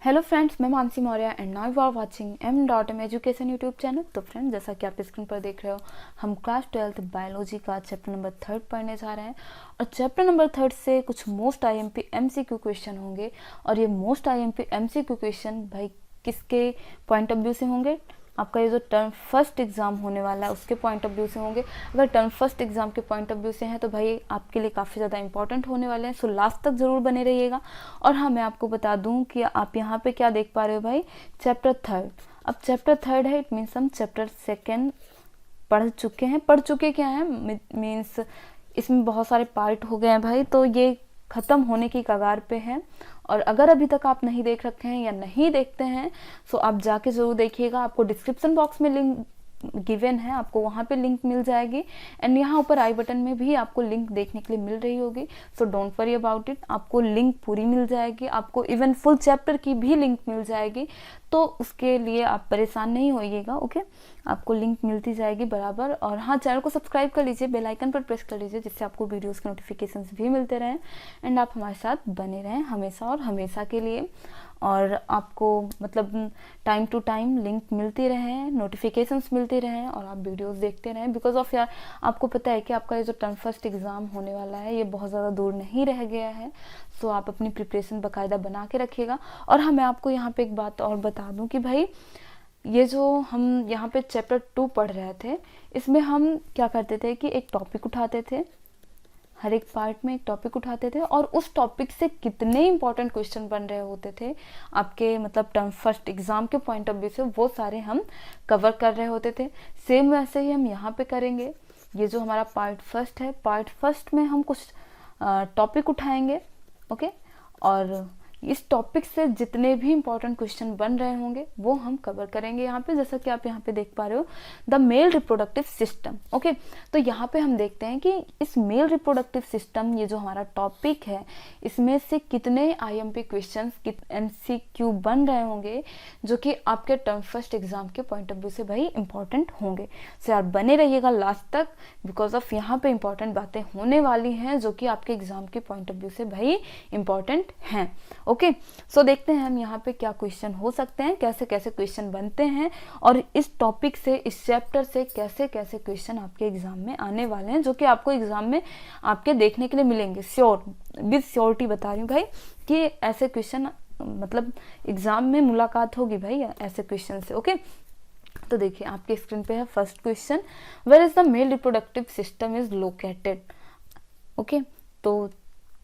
Hello friends, मैं Mansi Maurya and now you are watching m.m education YouTube channel. तो friends, जैसा कि आप स्क्रीन पर देख रहे हो, हम क्लास 12 बायोलॉजी का चैप्टर नंबर 3 पढ़ने जा रहे हैं। और चैप्टर नंबर 3 से कुछ मोस्ट आईएमपी एमसीक्यू क्वेश्चन होंगे। और ये मोस्ट आईएमपी एमसीक्यू क्वेश्चन भाई किसके पॉइंट ऑफ व्यू से होंगे? आपका ये जो टर्म फर्स्ट एग्जाम होने वाला है उसके पॉइंट ऑफ व्यू से होंगे। अगर टर्म फर्स्ट एग्जाम के पॉइंट ऑफ व्यू से हैं तो भाई आपके लिए काफ़ी ज़्यादा इंपॉर्टेंट होने वाले हैं। सो लास्ट तक ज़रूर बने रहिएगा। और हाँ, मैं आपको बता दूं कि आप यहाँ पे क्या देख पा रहे हो भाई, चैप्टर 3। अब चैप्टर 3 है, इट मीन्स हम चैप्टर 2 पढ़ चुके क्या है, मीन्स इसमें बहुत सारे पार्ट हो गए हैं भाई। तो ये ख़त्म होने की कगार पे है। और अगर अभी तक आप नहीं देख रखे हैं या नहीं देखते हैं तो आप जाके ज़रूर देखिएगा। आपको डिस्क्रिप्शन बॉक्स में लिंक गिवन है, आपको वहाँ पे लिंक मिल जाएगी। एंड यहाँ ऊपर आई बटन में भी आपको लिंक देखने के लिए मिल रही होगी। So don't worry about it, आपको लिंक पूरी मिल जाएगी। आपको इवन फुल चैप्टर की भी लिंक मिल जाएगी, तो उसके लिए आप परेशान नहीं होइएगा। ओके, आपको लिंक मिलती जाएगी बराबर। और हाँ, चैनल को सब्सक्राइब कर लीजिए, बेल आइकन पर प्रेस कर लीजिए, जिससे आपको वीडियोस के नोटिफिकेशंस भी मिलते रहें। एंड आप हमारे साथ बने रहें हमेशा और हमेशा के लिए। और आपको मतलब टाइम टू टाइम लिंक मिलती रहे, नोटिफिकेशंस मिलती रहें और आप वीडियोस देखते रहें। बिकॉज ऑफ यार, आपको पता है कि आपका ये जो टर्म फर्स्ट एग्ज़ाम होने वाला है ये बहुत ज़्यादा दूर नहीं रह गया है। सो आप अपनी प्रिपरेशन बाकायदा बना के रखिएगा। और हाँ, मैं आपको यहाँ पे एक बात और बता दूँ कि भाई ये जो हम यहाँ पे चैप्टर 2 पढ़ रहे थे, इसमें हम क्या करते थे कि एक टॉपिक उठाते थे, हर एक पार्ट में एक टॉपिक उठाते थे और उस टॉपिक से कितने इंपॉर्टेंट क्वेश्चन बन रहे होते थे आपके मतलब टर्म फर्स्ट एग्जाम के पॉइंट ऑफ व्यू से, वो सारे हम कवर कर रहे होते थे। सेम वैसे ही हम यहाँ पे करेंगे। ये जो हमारा पार्ट फर्स्ट है, पार्ट फर्स्ट में हम कुछ टॉपिक उठाएंगे। ओके, और इस टॉपिक से जितने भी इंपॉर्टेंट क्वेश्चन बन रहे होंगे वो हम कवर करेंगे यहाँ पे। जैसा कि आप यहाँ पे देख पा रहे हो, the male reproductive system. Okay, तो यहाँ पे हम देखते हैं कि इस मेल रिप्रोडक्टिव सिस्टम, ये जो हमारा टॉपिक है, इसमें से कितने आईएमपी क्वेश्चन एमसीक्यू बन रहे होंगे जो कि आपके टर्म फर्स्ट एग्जाम के पॉइंट ऑफ व्यू से भाई इंपॉर्टेंट होंगे। सो यार बने रहिएगा लास्ट तक, बिकॉज ऑफ यहाँ पे इंपॉर्टेंट बातें होने वाली हैं जो कि आपके एग्जाम के पॉइंट ऑफ व्यू से भाई इंपॉर्टेंट हैं। ओके, सो देखते हैं हम यहाँ पे क्या क्वेश्चन हो सकते हैं, कैसे कैसे क्वेश्चन बनते हैं और इस टॉपिक से, इस चैप्टर से कैसे कैसे क्वेश्चन आपके एग्जाम में आने वाले हैं, जो कि आपको एग्जाम में आपके देखने के लिए मिलेंगे। श्योर, विद श्योरिटी बता रही हूँ भाई कि ऐसे क्वेश्चन मतलब एग्जाम में मुलाकात होगी भाई ऐसे क्वेश्चन से। ओके, तो देखिए आपके स्क्रीन पे है first question, where is the male reproductive system is located. Okay, तो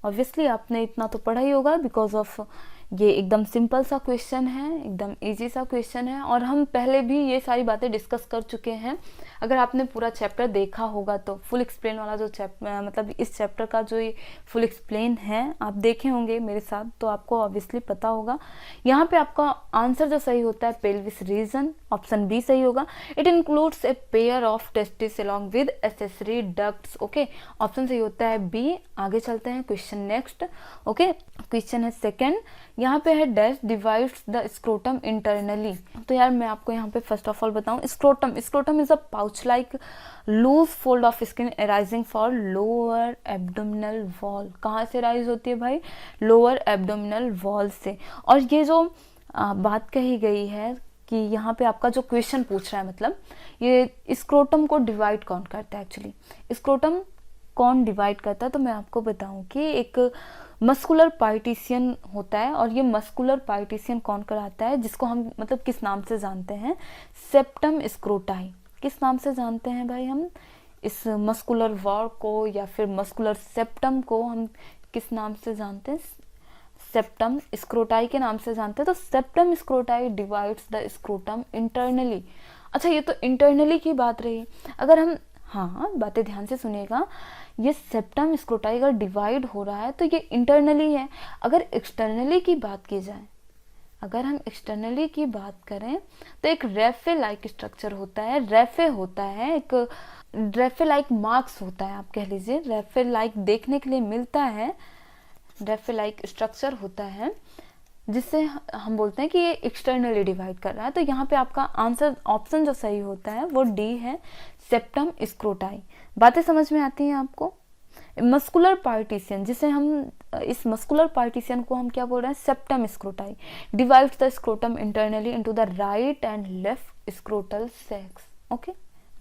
ऑब्वियसली आपने इतना तो पढ़ा ही होगा, बिकॉज ऑफ ये एकदम सिंपल सा क्वेश्चन है, एकदम इजी सा क्वेश्चन है। और हम पहले भी ये सारी बातें डिस्कस कर चुके हैं। अगर आपने पूरा चैप्टर देखा होगा तो फुल एक्सप्लेन वाला जो चैप्टर, मतलब इस चैप्टर का जो ये फुल एक्सप्लेन है आप देखे होंगे मेरे साथ, तो आपको ऑब्वियसली पता होगा। यहाँ पे आपका आंसर जो सही होता है पेल्विस रीजन, ऑप्शन बी सही होगा। It includes a pair of testis along with accessory ducts. Okay, option सही होता है बी। आगे चलते हैं क्वेश्चन नेक्स्ट। ओके, क्वेश्चन है सेकेंड, यहाँ पे है dash divides the scrotum internally. तो यार मैं आपको यहाँ पे फर्स्ट ऑफ ऑल बताऊँ, scrotum is a pouch like loose fold of skin arising for lower abdominal wall. कहाँ से राइज होती है भाई? लोअर एब्डोमिनल वॉल से। और ये जो बात कही गई है कि यहाँ पे आपका जो क्वेश्चन पूछ रहा है, मतलब ये स्क्रोटम को डिवाइड कौन करता है, एक्चुअली स्क्रोटम कौन डिवाइड करता है, तो मैं आपको बताऊं कि एक मस्कुलर पार्टीशियन होता है। और ये मस्कुलर पार्टीशियन कौन कराता है, जिसको हम मतलब किस नाम से जानते हैं? सेप्टम स्क्रोटाई। किस नाम से जानते हैं भाई हम इस मस्कुलर वॉल को, या फिर मस्कुलर सेप्टम को हम किस नाम से जानते हैं? सेप्टम स्क्रोटाई के नाम से जानते हैं। तो septum scroti divides the scrotum internally. अच्छा, ये तो इंटरनली की बात रही। अगर हम, हाँ बातें ध्यान से सुनिएगा, ये सेप्टम स्क्रोटाई अगर डिवाइड हो रहा है तो ये इंटरनली है। अगर एक्सटर्नली की बात की जाए, अगर हम एक्सटर्नली की बात करें तो एक रेफे लाइक स्ट्रक्चर होता है, रेफे होता है, एक रेफे लाइक मार्क्स होता है, आप कह लीजिए रेफे लाइक देखने के लिए मिलता है, रेफे लाइक स्ट्रक्चर होता है, जिससे हम बोलते हैं कि ये एक्सटर्नली डिवाइड कर रहा है। तो यहाँ पे आपका आंसर ऑप्शन जो सही होता है वो डी है, सेप्टम स्क्रोटाई। बातें समझ में आती हैं आपको? मस्कुलर पार्टीशियन, जिसे हम इस मस्कुलर पार्टीशन को हम क्या बोल रहे हैं, septum scroti, divides the scrotum internally into the right and left scrotal sacs. Okay,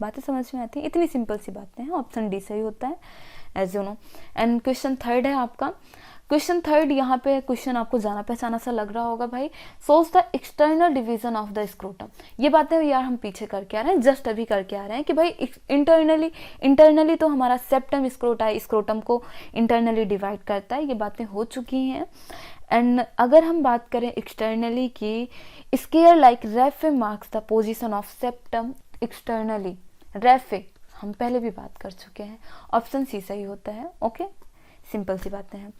बातें समझ में आती है, इतनी सिंपल सी बातें हैं। ऑप्शन डी सही होता है as you know. And question third है आपका, क्वेश्चन थर्ड, यहाँ पे क्वेश्चन आपको जाना पहचाना सा लग रहा होगा भाई, shows the external division of the scrotum. ये बातें यार हम पीछे करके आ रहे हैं, जस्ट अभी करके आ रहे हैं कि भाई इंटरनली तो हमारा सेप्टम स्क्रोटाई स्क्रोटम को इंटरनली डिवाइड करता है, ये बातें हो चुकी हैं। एंड अगर हम बात करें एक्सटर्नली की, square like raphe marks the position of septum externally, raphe हम पहले भी बात कर चुके हैं, ऑप्शन सी सही होता है। ओके, सिंपल सी बातें हैं।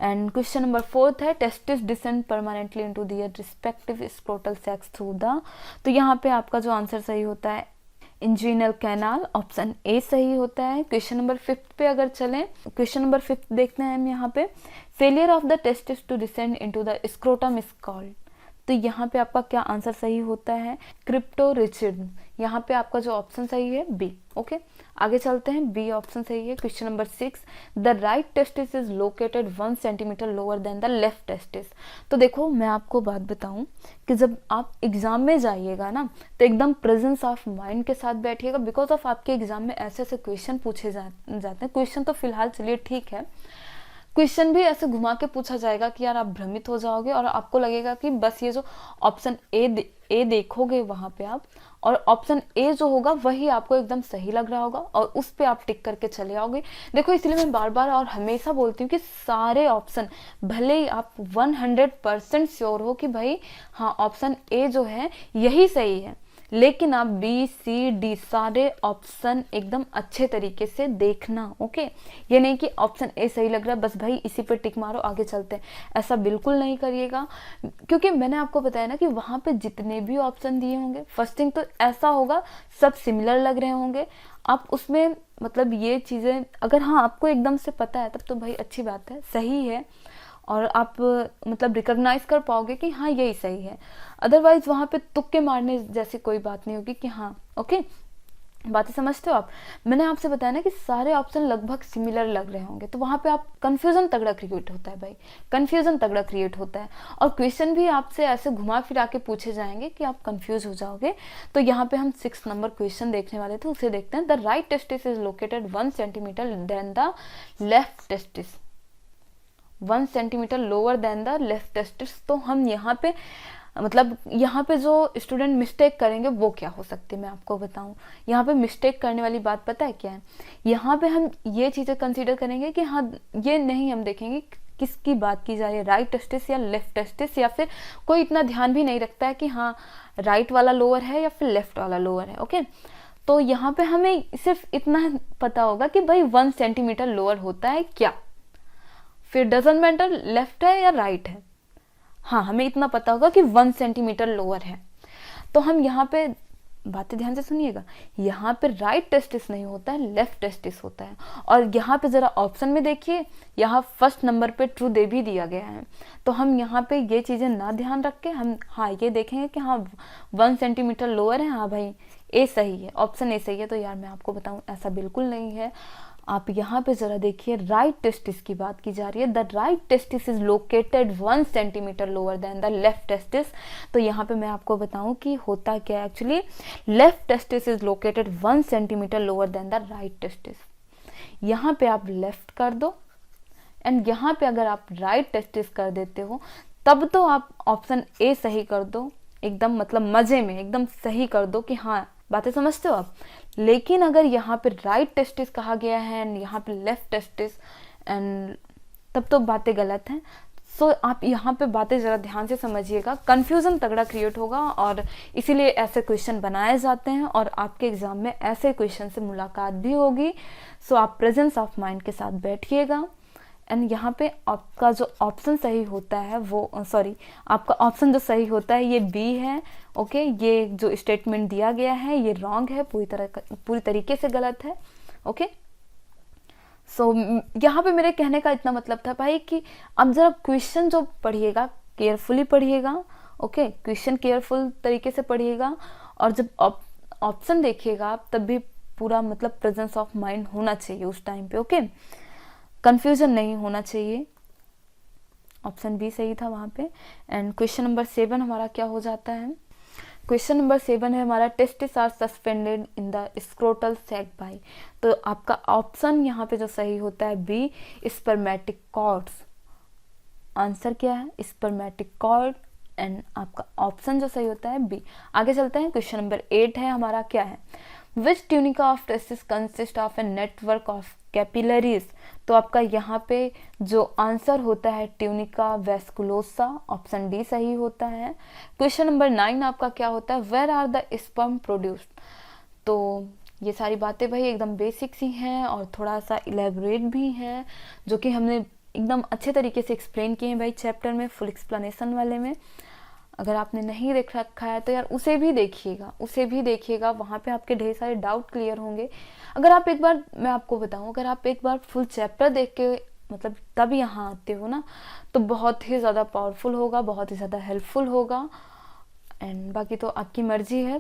एंड क्वेश्चन नंबर फोर्थ है, testis descend permanently into their respective scrotal sacs through the, तो यहाँ पे आपका जो आंसर सही होता है इंजीनल कैनाल, ऑप्शन ए सही होता है। क्वेश्चन नंबर फिफ्थ पे अगर चलें, क्वेश्चन नंबर फिफ्थ देखते हैं हम यहाँ पे, failure of the testis to descend into the scrotum is called, तो यहाँ पे आपका क्या आंसर सही होता है, क्रिप्टोरिचिज्म। यहाँ पे आपका जो ऑप्शन सही है बी। ओके, आगे चलते हैं, बी ऑप्शन सही है। Question number 6, the right testis is located 1 centimetre lower than the left testis. तो देखो मैं आपको बात बताऊं कि जब आप एग्जाम में जाइएगा ना, तो एकदम प्रेजेंस ऑफ माइंड के साथ बैठिएगा, बिकॉज ऑफ आपके एग्जाम में ऐसे ऐसे क्वेश्चन पूछे जाते हैं। क्वेश्चन तो फिलहाल चलिए ठीक है, क्वेश्चन भी ऐसे घुमा के पूछा जाएगा कि यार आप भ्रमित हो जाओगे और आपको लगेगा कि बस ये जो ऑप्शन ए देखोगे वहां पे आप, और ऑप्शन ए जो होगा वही आपको एकदम सही लग रहा होगा और उस पे आप टिक करके चले आओगे। देखो इसलिए मैं बार बार और हमेशा बोलती हूँ कि सारे ऑप्शन, भले ही आप 100% श्योर हो कि भाई हाँ ऑप्शन ए जो है यही सही है, लेकिन आप बी सी डी सारे ऑप्शन एकदम अच्छे तरीके से देखना। ओके, ये नहीं कि ऑप्शन ए सही लग रहा है बस भाई इसी पे टिक मारो आगे चलते हैं, ऐसा बिल्कुल नहीं करिएगा। क्योंकि मैंने आपको बताया ना कि वहां पे जितने भी ऑप्शन दिए होंगे, फर्स्ट थिंग तो ऐसा होगा सब सिमिलर लग रहे होंगे, आप उसमें मतलब ये चीजें अगर हाँ आपको एकदम से पता है तब तो भाई अच्छी बात है, सही है, और आप मतलब रिकॉग्नाइज कर पाओगे कि हाँ यही सही है। अदरवाइज वहां पे तुक्के मारने जैसी कोई बात नहीं होगी कि हाँ ओके, बातें समझते हो आप। मैंने आपसे बताया ना कि सारे ऑप्शन लगभग सिमिलर लग रहे होंगे, तो वहां पे आप कंफ्यूजन तगड़ा क्रिएट होता है भाई, कंफ्यूजन तगड़ा क्रिएट होता है, और क्वेश्चन भी आपसे ऐसे घुमा फिरा के पूछे जाएंगे कि आप कंफ्यूज हो जाओगे। तो यहाँ पे हम 6 नंबर क्वेश्चन देखने वाले थे, उसे देखते हैं। The right testis is located 1 centimetre than the left testis, 1 centimetre lower than the left testis. तो हम यहाँ पे मतलब यहाँ पे जो स्टूडेंट मिस्टेक करेंगे वो क्या हो सकती है मैं आपको बताऊं। यहाँ पे मिस्टेक करने वाली बात पता है क्या है, यहाँ पे हम ये चीजें कंसीडर करेंगे कि हाँ ये नहीं हम देखेंगे किसकी बात की जा रही है, राइट टेस्टिस या लेफ्ट टेस्टिस, या फिर कोई इतना ध्यान भी नहीं रखता है कि हाँ राइट वाला लोअर है या फिर लेफ्ट वाला लोअर है। ओके, तो यहाँ पे हमें सिर्फ इतना पता होगा कि भाई 1 सेंटीमीटर लोअर होता है क्या, फिर डजंट मैटर लेफ्ट है या राइट है, हाँ हमें इतना पता होगा कि 1 सेंटीमीटर लोअर है। तो हम यहाँ पे बातें ध्यान से सुनिएगा, यहाँ पे राइट टेस्टिस नहीं होता है, लेफ्ट टेस्टिस होता है। और यहाँ पे जरा ऑप्शन में देखिए, यहाँ फर्स्ट नंबर पे ट्रू दे भी दिया गया है, तो हम यहाँ पे ये चीजें ना ध्यान रख के हम हाँ ये देखेंगे कि हाँ 1 सेंटीमीटर लोअर है, हाँ भाई ए सही है, ऑप्शन ए सही है। तो यार मैं आपको बताऊं ऐसा बिल्कुल नहीं है। आप यहाँ पे जरा देखिए, राइट टेस्टिस की बात की जा रही है, the right testis is located 1 centimetre lower than the left testis. तो यहाँ पे मैं आपको बताऊं कि होता क्या actually, left testis is located 1 centimetre lower than the right testis. यहाँ पे आप लेफ्ट कर दो एंड यहाँ पे अगर आप राइट टेस्टिस कर देते हो तब तो आप ऑप्शन ए सही कर दो, एकदम मतलब मजे में एकदम सही कर दो कि हाँ बातें समझते हो आप। लेकिन अगर यहाँ पे राइट टेस्टिस कहा गया है एंड यहाँ पे लेफ्ट टेस्टिस एंड तब तो बातें गलत हैं। सो आप यहाँ पे बातें जरा ध्यान से समझिएगा, कंफ्यूजन तगड़ा क्रिएट होगा और इसीलिए ऐसे क्वेश्चन बनाए जाते हैं और आपके एग्जाम में ऐसे क्वेश्चन से मुलाकात भी होगी। सो आप प्रेजेंस ऑफ माइंड के साथ बैठिएगा एंड यहाँ पे आपका जो ऑप्शन सही होता है वो आपका ऑप्शन जो सही होता है ये बी है। ओके, ये जो स्टेटमेंट दिया गया है ये रॉन्ग है, पूरी तरीके से गलत है। ओके, सो यहाँ पे मेरे कहने का इतना मतलब था भाई कि अब जरा क्वेश्चन जो पढ़िएगा केयरफुली पढ़िएगा। ओके, क्वेश्चन केयरफुल तरीके से पढ़िएगा और जब ऑप्शन देखिएगा तब भी पूरा मतलब प्रेजेंस ऑफ माइंड होना चाहिए उस टाइम पे। ओके, कंफ्यूजन नहीं होना चाहिए। ऑप्शन बी सही था वहाँ पे। एंड क्वेश्चन नंबर 7 हमारा क्या हो जाता है, क्वेश्चन नंबर 7 है हमारा testis are suspended in the scrotal sac by. तो आपका ऑप्शन यहाँ पे जो सही होता है बी, स्पर्मेटिक कॉर्ड्स। आंसर क्या है, स्पर्मेटिक कॉर्ड। एंड आपका ऑप्शन जो सही होता है बी। आगे चलते हैं, क्वेश्चन नंबर 8 है हमारा, क्या है, which tunica of testis consist of a network of capillaries. तो आपका यहाँ पे जो आंसर होता है ट्यूनिका वेस्कुलोसा, ऑप्शन डी सही होता है। क्वेश्चन नंबर 9 आपका क्या होता है, where are the sperm produced. तो ये सारी बातें भाई एकदम बेसिक सी हैं और थोड़ा सा इलेबोरेट भी हैं, जो कि हमने एकदम अच्छे तरीके से एक्सप्लेन किए हैं भाई चैप्टर में, फुल एक्सप्लेनेशन वाले में। अगर आपने नहीं देख रखा है तो यार उसे भी देखिएगा, वहाँ पे आपके ढेर सारे डाउट क्लियर होंगे। अगर आप एक बार, मैं आपको बताऊँ, अगर आप एक बार फुल चैप्टर देख के मतलब तब यहाँ आते हो ना, तो बहुत ही ज़्यादा पावरफुल होगा, बहुत ही ज़्यादा हेल्पफुल होगा। एंड बाकी तो आपकी मर्जी है,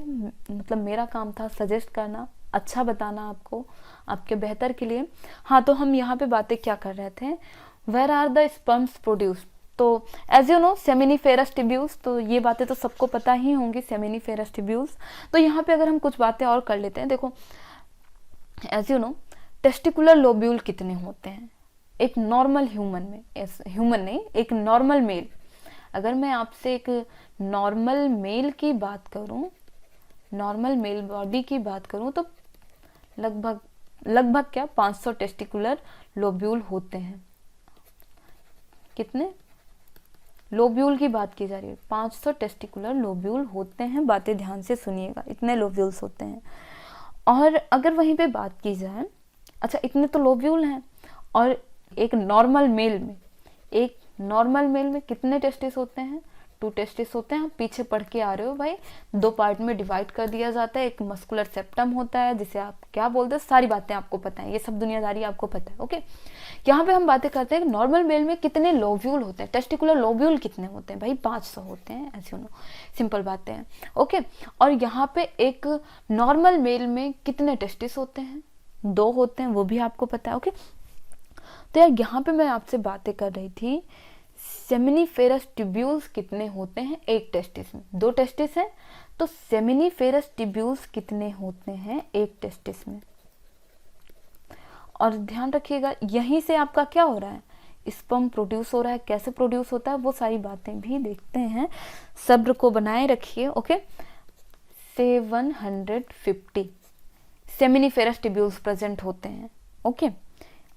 मतलब मेरा काम था सजेस्ट करना, अच्छा बताना आपको, आपके बेहतर के लिए। हाँ, तो हम यहाँ पे बातें क्या कर रहे थे, where are the sperms produced. तो as you know seminiferous tubules, तो ये बातें तो सबको पता ही होंगी, सेमिनिफेरस ट्यूब्यूल्स। तो यहाँ पे अगर हम कुछ बातें और कर लेते हैं, देखो as you know testicular lobule कितने होते हैं एक नॉर्मल ह्यूमन में, ह्यूमन नहीं, एक नॉर्मल मेल। अगर मैं आपसे एक नॉर्मल मेल की बात करूं, नॉर्मल मेल बॉडी की बात करूं, तो लगभग क्या 500 टेस्टिकुलर लोब्यूल होते हैं। कितने लोब्यूल की बात की जा रही है, 500 टेस्टिकुलर लोब्यूल होते हैं, बातें ध्यान से सुनिएगा, इतने लोब्यूल्स होते हैं। और अगर वहीं पे बात की जाए, अच्छा इतने तो लोब्यूल हैं, और एक नॉर्मल मेल में कितने टेस्टिस होते हैं, 2 टेस्टिस होते हैं। आप पीछे पढ़ के आ रहे हो भाई, 2 पार्ट में डिवाइड कर दिया जाता है, एक मस्कुलर सेप्टम होता है जिसे आप क्या बोलते हैं, सारी बातें आपको पता है, ये सब दुनियादारी आपको पता है। ओके, यहाँ पे हम बातें करते हैं नॉर्मल मेल में कितने लोब्यूल होते हैं, टेस्टिकुलर लोब्यूल कितने होते हैं भाई, 500 होते हैं, ऐसे नो, सिंपल बातें हैं। ओके, और यहाँ पे एक नॉर्मल मेल में कितने टेस्टिस होते हैं, 2 होते हैं, वो भी आपको पता है। ओके, तो यार यहाँ पे मैं आपसे बातें कर रही थी सेमिनिफेरस ट्यूब्यूल्स कितने होते हैं एक टेस्टिस में, 2 टेस्टिस हैं, तो सेमिनिफेरस ट्यूब्यूल्स कितने होते हैं एक टेस्टिस में। और ध्यान रखिएगा यहीं से आपका क्या हो रहा है, स्पर्म प्रोड्यूस हो रहा है, कैसे प्रोड्यूस होता है वो सारी बातें भी देखते हैं, सब्र को बनाए रखिए। ओके, 750 सेमिनिफेरस ट्यूब्यूल्स प्रेजेंट होते हैं। ओके,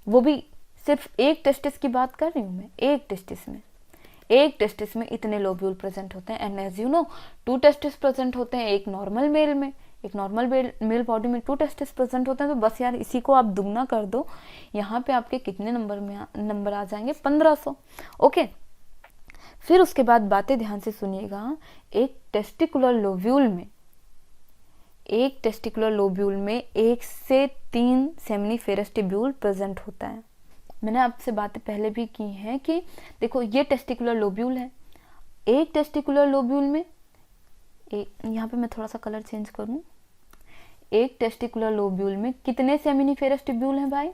वो भी सिर्फ एक टेस्टिस की बात कर रही हूँ मैं, एक टेस्टिस में इतने लोब्यूल प्रेजेंट होते हैं। And as you know 2 testis present होते हैं एक नॉर्मल मेल में, एक नॉर्मल मेल बॉडी में 2 टेस्टिस प्रेजेंट होते हैं। तो बस यार इसी को आप दुगना कर दो, यहाँ पे आपके कितने नंबर आ जाएंगे, 1500। ओके, फिर उसके बाद बातें ध्यान से सुनिएगा, एक टेस्टिकुलर लोब्यूल में 1 से 3 सेमिनिफेरस ट्यूब्यूल प्रेजेंट होता है। मैंने आपसे बातें पहले भी की हैं कि देखो ये टेस्टिकुलर लोब्यूल है, एक टेस्टिकुलर लोब्यूल में यहाँ पे मैं थोड़ा सा कलर चेंज करूँ, एक टेस्टिकुलर लोब्यूल में कितने सेमिनिफेरस ट्यूब्यूल हैं भाई,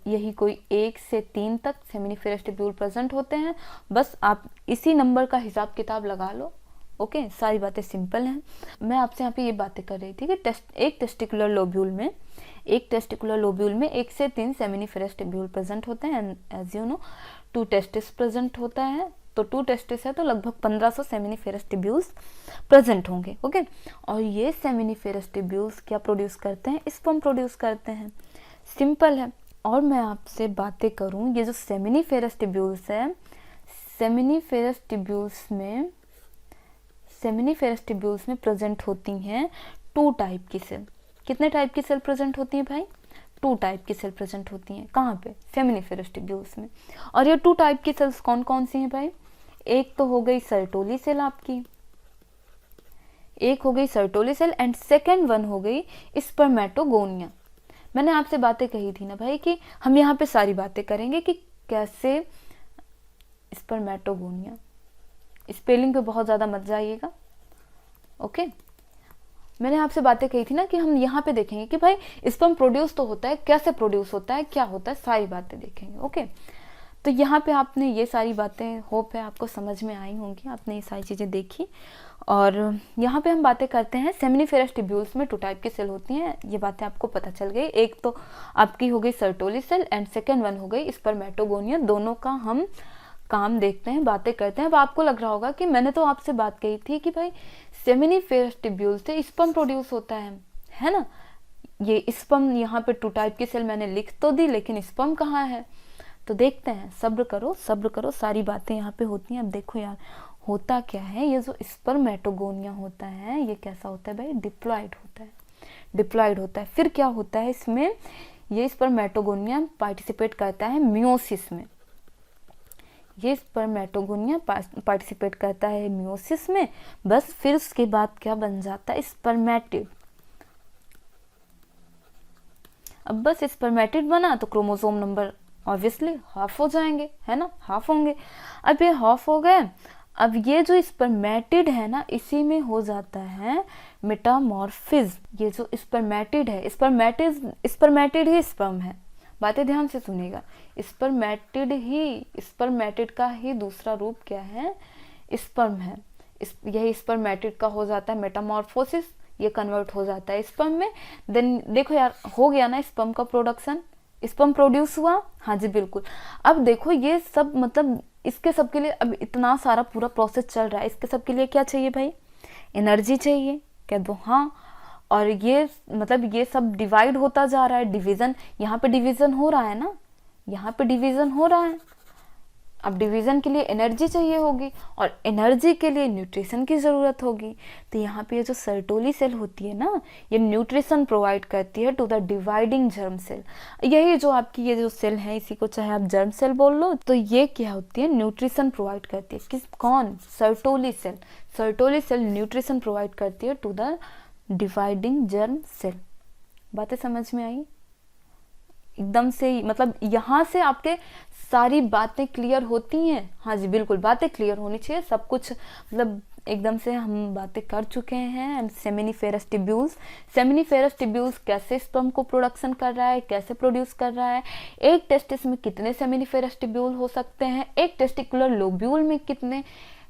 यही कोई 1 से 3 तक सेमिनिफेरस ट्यूब्यूल प्रेजेंट होते हैं। बस आप इसी नंबर का हिसाब किताब लगा लो। ओके, सारी बातें सिंपल हैं। मैं आपसे यहाँ पे ये बातें कर रही थी कि एक टेस्टिकुलर लोब्यूल में 1 से 3 सेमिनिफेरस ट्यूब्यूल प्रेजेंट होते हैं। As you know 2 testis present होता है, तो 2 टेस्टिस है तो लगभग 1500 सेमिनिफेरस ट्यूब्यूल्स प्रेजेंट होंगे। ओके, और ये सेमिनिफेरस ट्यूब्यूल्स क्या प्रोड्यूस करते हैं, स्पर्म प्रोड्यूस करते हैं, सिंपल है। और मैं आपसे बातें करूँ, ये जो सेमिनिफेरस ट्यूब्यूल्स है, सेमिनिफेरस ट्यूब्यूल्स में प्रेजेंट होती हैं 2 टाइप की सेल। कितने टाइप की सेल प्रेजेंट होती हैं भाई, 2 टाइप की सेल प्रेजेंट होती हैं। कहाँ पे, सेमिनिफेरस ट्यूब्यूल्स में। और ये 2 टाइप की सेल्स कौन कौन सी हैं भाई, एक तो हो गई सर्टोली सेल आपकी, एंड सेकेंड वन हो गई स्पर्मेटोगोनिया। मैंने आपसे बातें कही थी ना भाई कि हम यहाँ पे सारी बातें करेंगे कि कैसे स्पर्मेटोगोनिया, स्पेलिंग पे बहुत ज़्यादा मत जाइएगा। ओके, मैंने आपसे बातें कही थी ना कि हम यहाँ पे देखेंगे कि भाई स्पर्म प्रोड्यूस तो होता है, कैसे प्रोड्यूस होता है, क्या होता है, सारी बातें देखेंगे। ओके, तो यहाँ पे आपने ये सारी बातें, होप है आपको समझ में आई होंगी, आपने ये सारी चीज़ें देखी। और यहाँ पे हम बातें करते हैं सेमिनिफेरस ट्यूब्यूल्स में 2 टाइप की सेल होती हैं, ये बातें आपको पता चल गई। एक तो आपकी हो गई Sertoli cell and second one हो गई स्पर्मेटोगोनिया। दोनों का हम काम देखते हैं, बातें करते हैं। अब आपको लग रहा होगा कि मैंने तो आपसे बात कही थी कि भाई सेमिनिफेरस ट्यूब्यूल से स्पर्म प्रोड्यूस होता है ना। ये स्पर्म, यहाँ पे 2 टाइप की सेल मैंने लिख तो दी, लेकिन स्पर्म कहाँ है? तो देखते हैं, सब्र करो सब्र करो, सारी बातें यहाँ पे होती हैं। अब देखो यार, होता क्या है, ये जो स्पर्मेटोगोनिया होता है ये कैसा होता है भाई? डिप्लॉयड होता है, डिप्लॉयड होता है। फिर क्या होता है इसमें, ये स्पर्मेटोगोनिया पार्टिसिपेट करता है मियोसिस में। ये स्पर्मेटोगोनिया पार्टिसिपेट करता है मियोसिस में। बस फिर उसके बाद क्या बन जाता है? स्पर्मेटिड। अब बस स्पर्मेटिड बना तो क्रोमोसोम नंबर ऑब्वियसली हाफ हो जाएंगे, है ना, हाफ होंगे। अब ये हाफ हो गए, अब ये जो स्पर्मेटिड है ना, इसी में हो जाता है मेटामॉर्फिज्म। ये जो स्पर्मेटिड है, स्पर्मेटिड ही स्पर्म है, बातें ध्यान से सुनिएगा। स्पर्मेटिड का ही दूसरा रूप क्या है? स्पर्म है। यही स्पर्मेटिड का हो जाता है मेटामॉर्फोसिस, ये कन्वर्ट हो जाता है स्पर्म में। देन देखो यार, हो गया ना स्पर्म का प्रोडक्शन, स्पर्म प्रोड्यूस हुआ। हाँ जी बिल्कुल। अब देखो ये सब, मतलब इसके सब के लिए अब इतना सारा पूरा प्रोसेस चल रहा है, इसके सब के लिए क्या चाहिए भाई? एनर्जी चाहिए, कह दो हाँ। और ये मतलब ये सब डिवाइड होता जा रहा है, डिवीजन, यहाँ पे डिवीजन हो रहा है ना, यहाँ पे डिवीजन हो रहा है। अब डिवीजन के लिए एनर्जी चाहिए होगी, और एनर्जी के लिए न्यूट्रिशन की ज़रूरत होगी। तो यहाँ पे ये जो सर्टोली सेल होती है ना, ये न्यूट्रिशन प्रोवाइड करती है to the dividing germ cell. यही जो आपकी ये जो सेल है, इसी को चाहे आप जर्म सेल बोल लो, तो ये क्या होती है? न्यूट्रिशन प्रोवाइड करती है। किस, कौन? Sertoli cell. Sertoli cell nutrition provide करती है to the dividing germ cell. बातें समझ में आई? एकदम से ही, मतलब यहाँ से आपके सारी बातें क्लियर होती हैं। हाँ जी बिल्कुल, बातें क्लियर होनी चाहिए, सब कुछ मतलब एकदम से हम बातें कर चुके हैं। सेमिनिफेरस ट्यूब्यूल्स, सेमिनिफेरस ट्यूब्यूल्स कैसे स्पर्म को प्रोडक्शन कर रहा है, कैसे प्रोड्यूस कर रहा है, एक टेस्टिस में कितने सेमिनिफेरस ट्यूब्यूल हो सकते हैं, एक टेस्टिकुलर लोब्यूल में कितने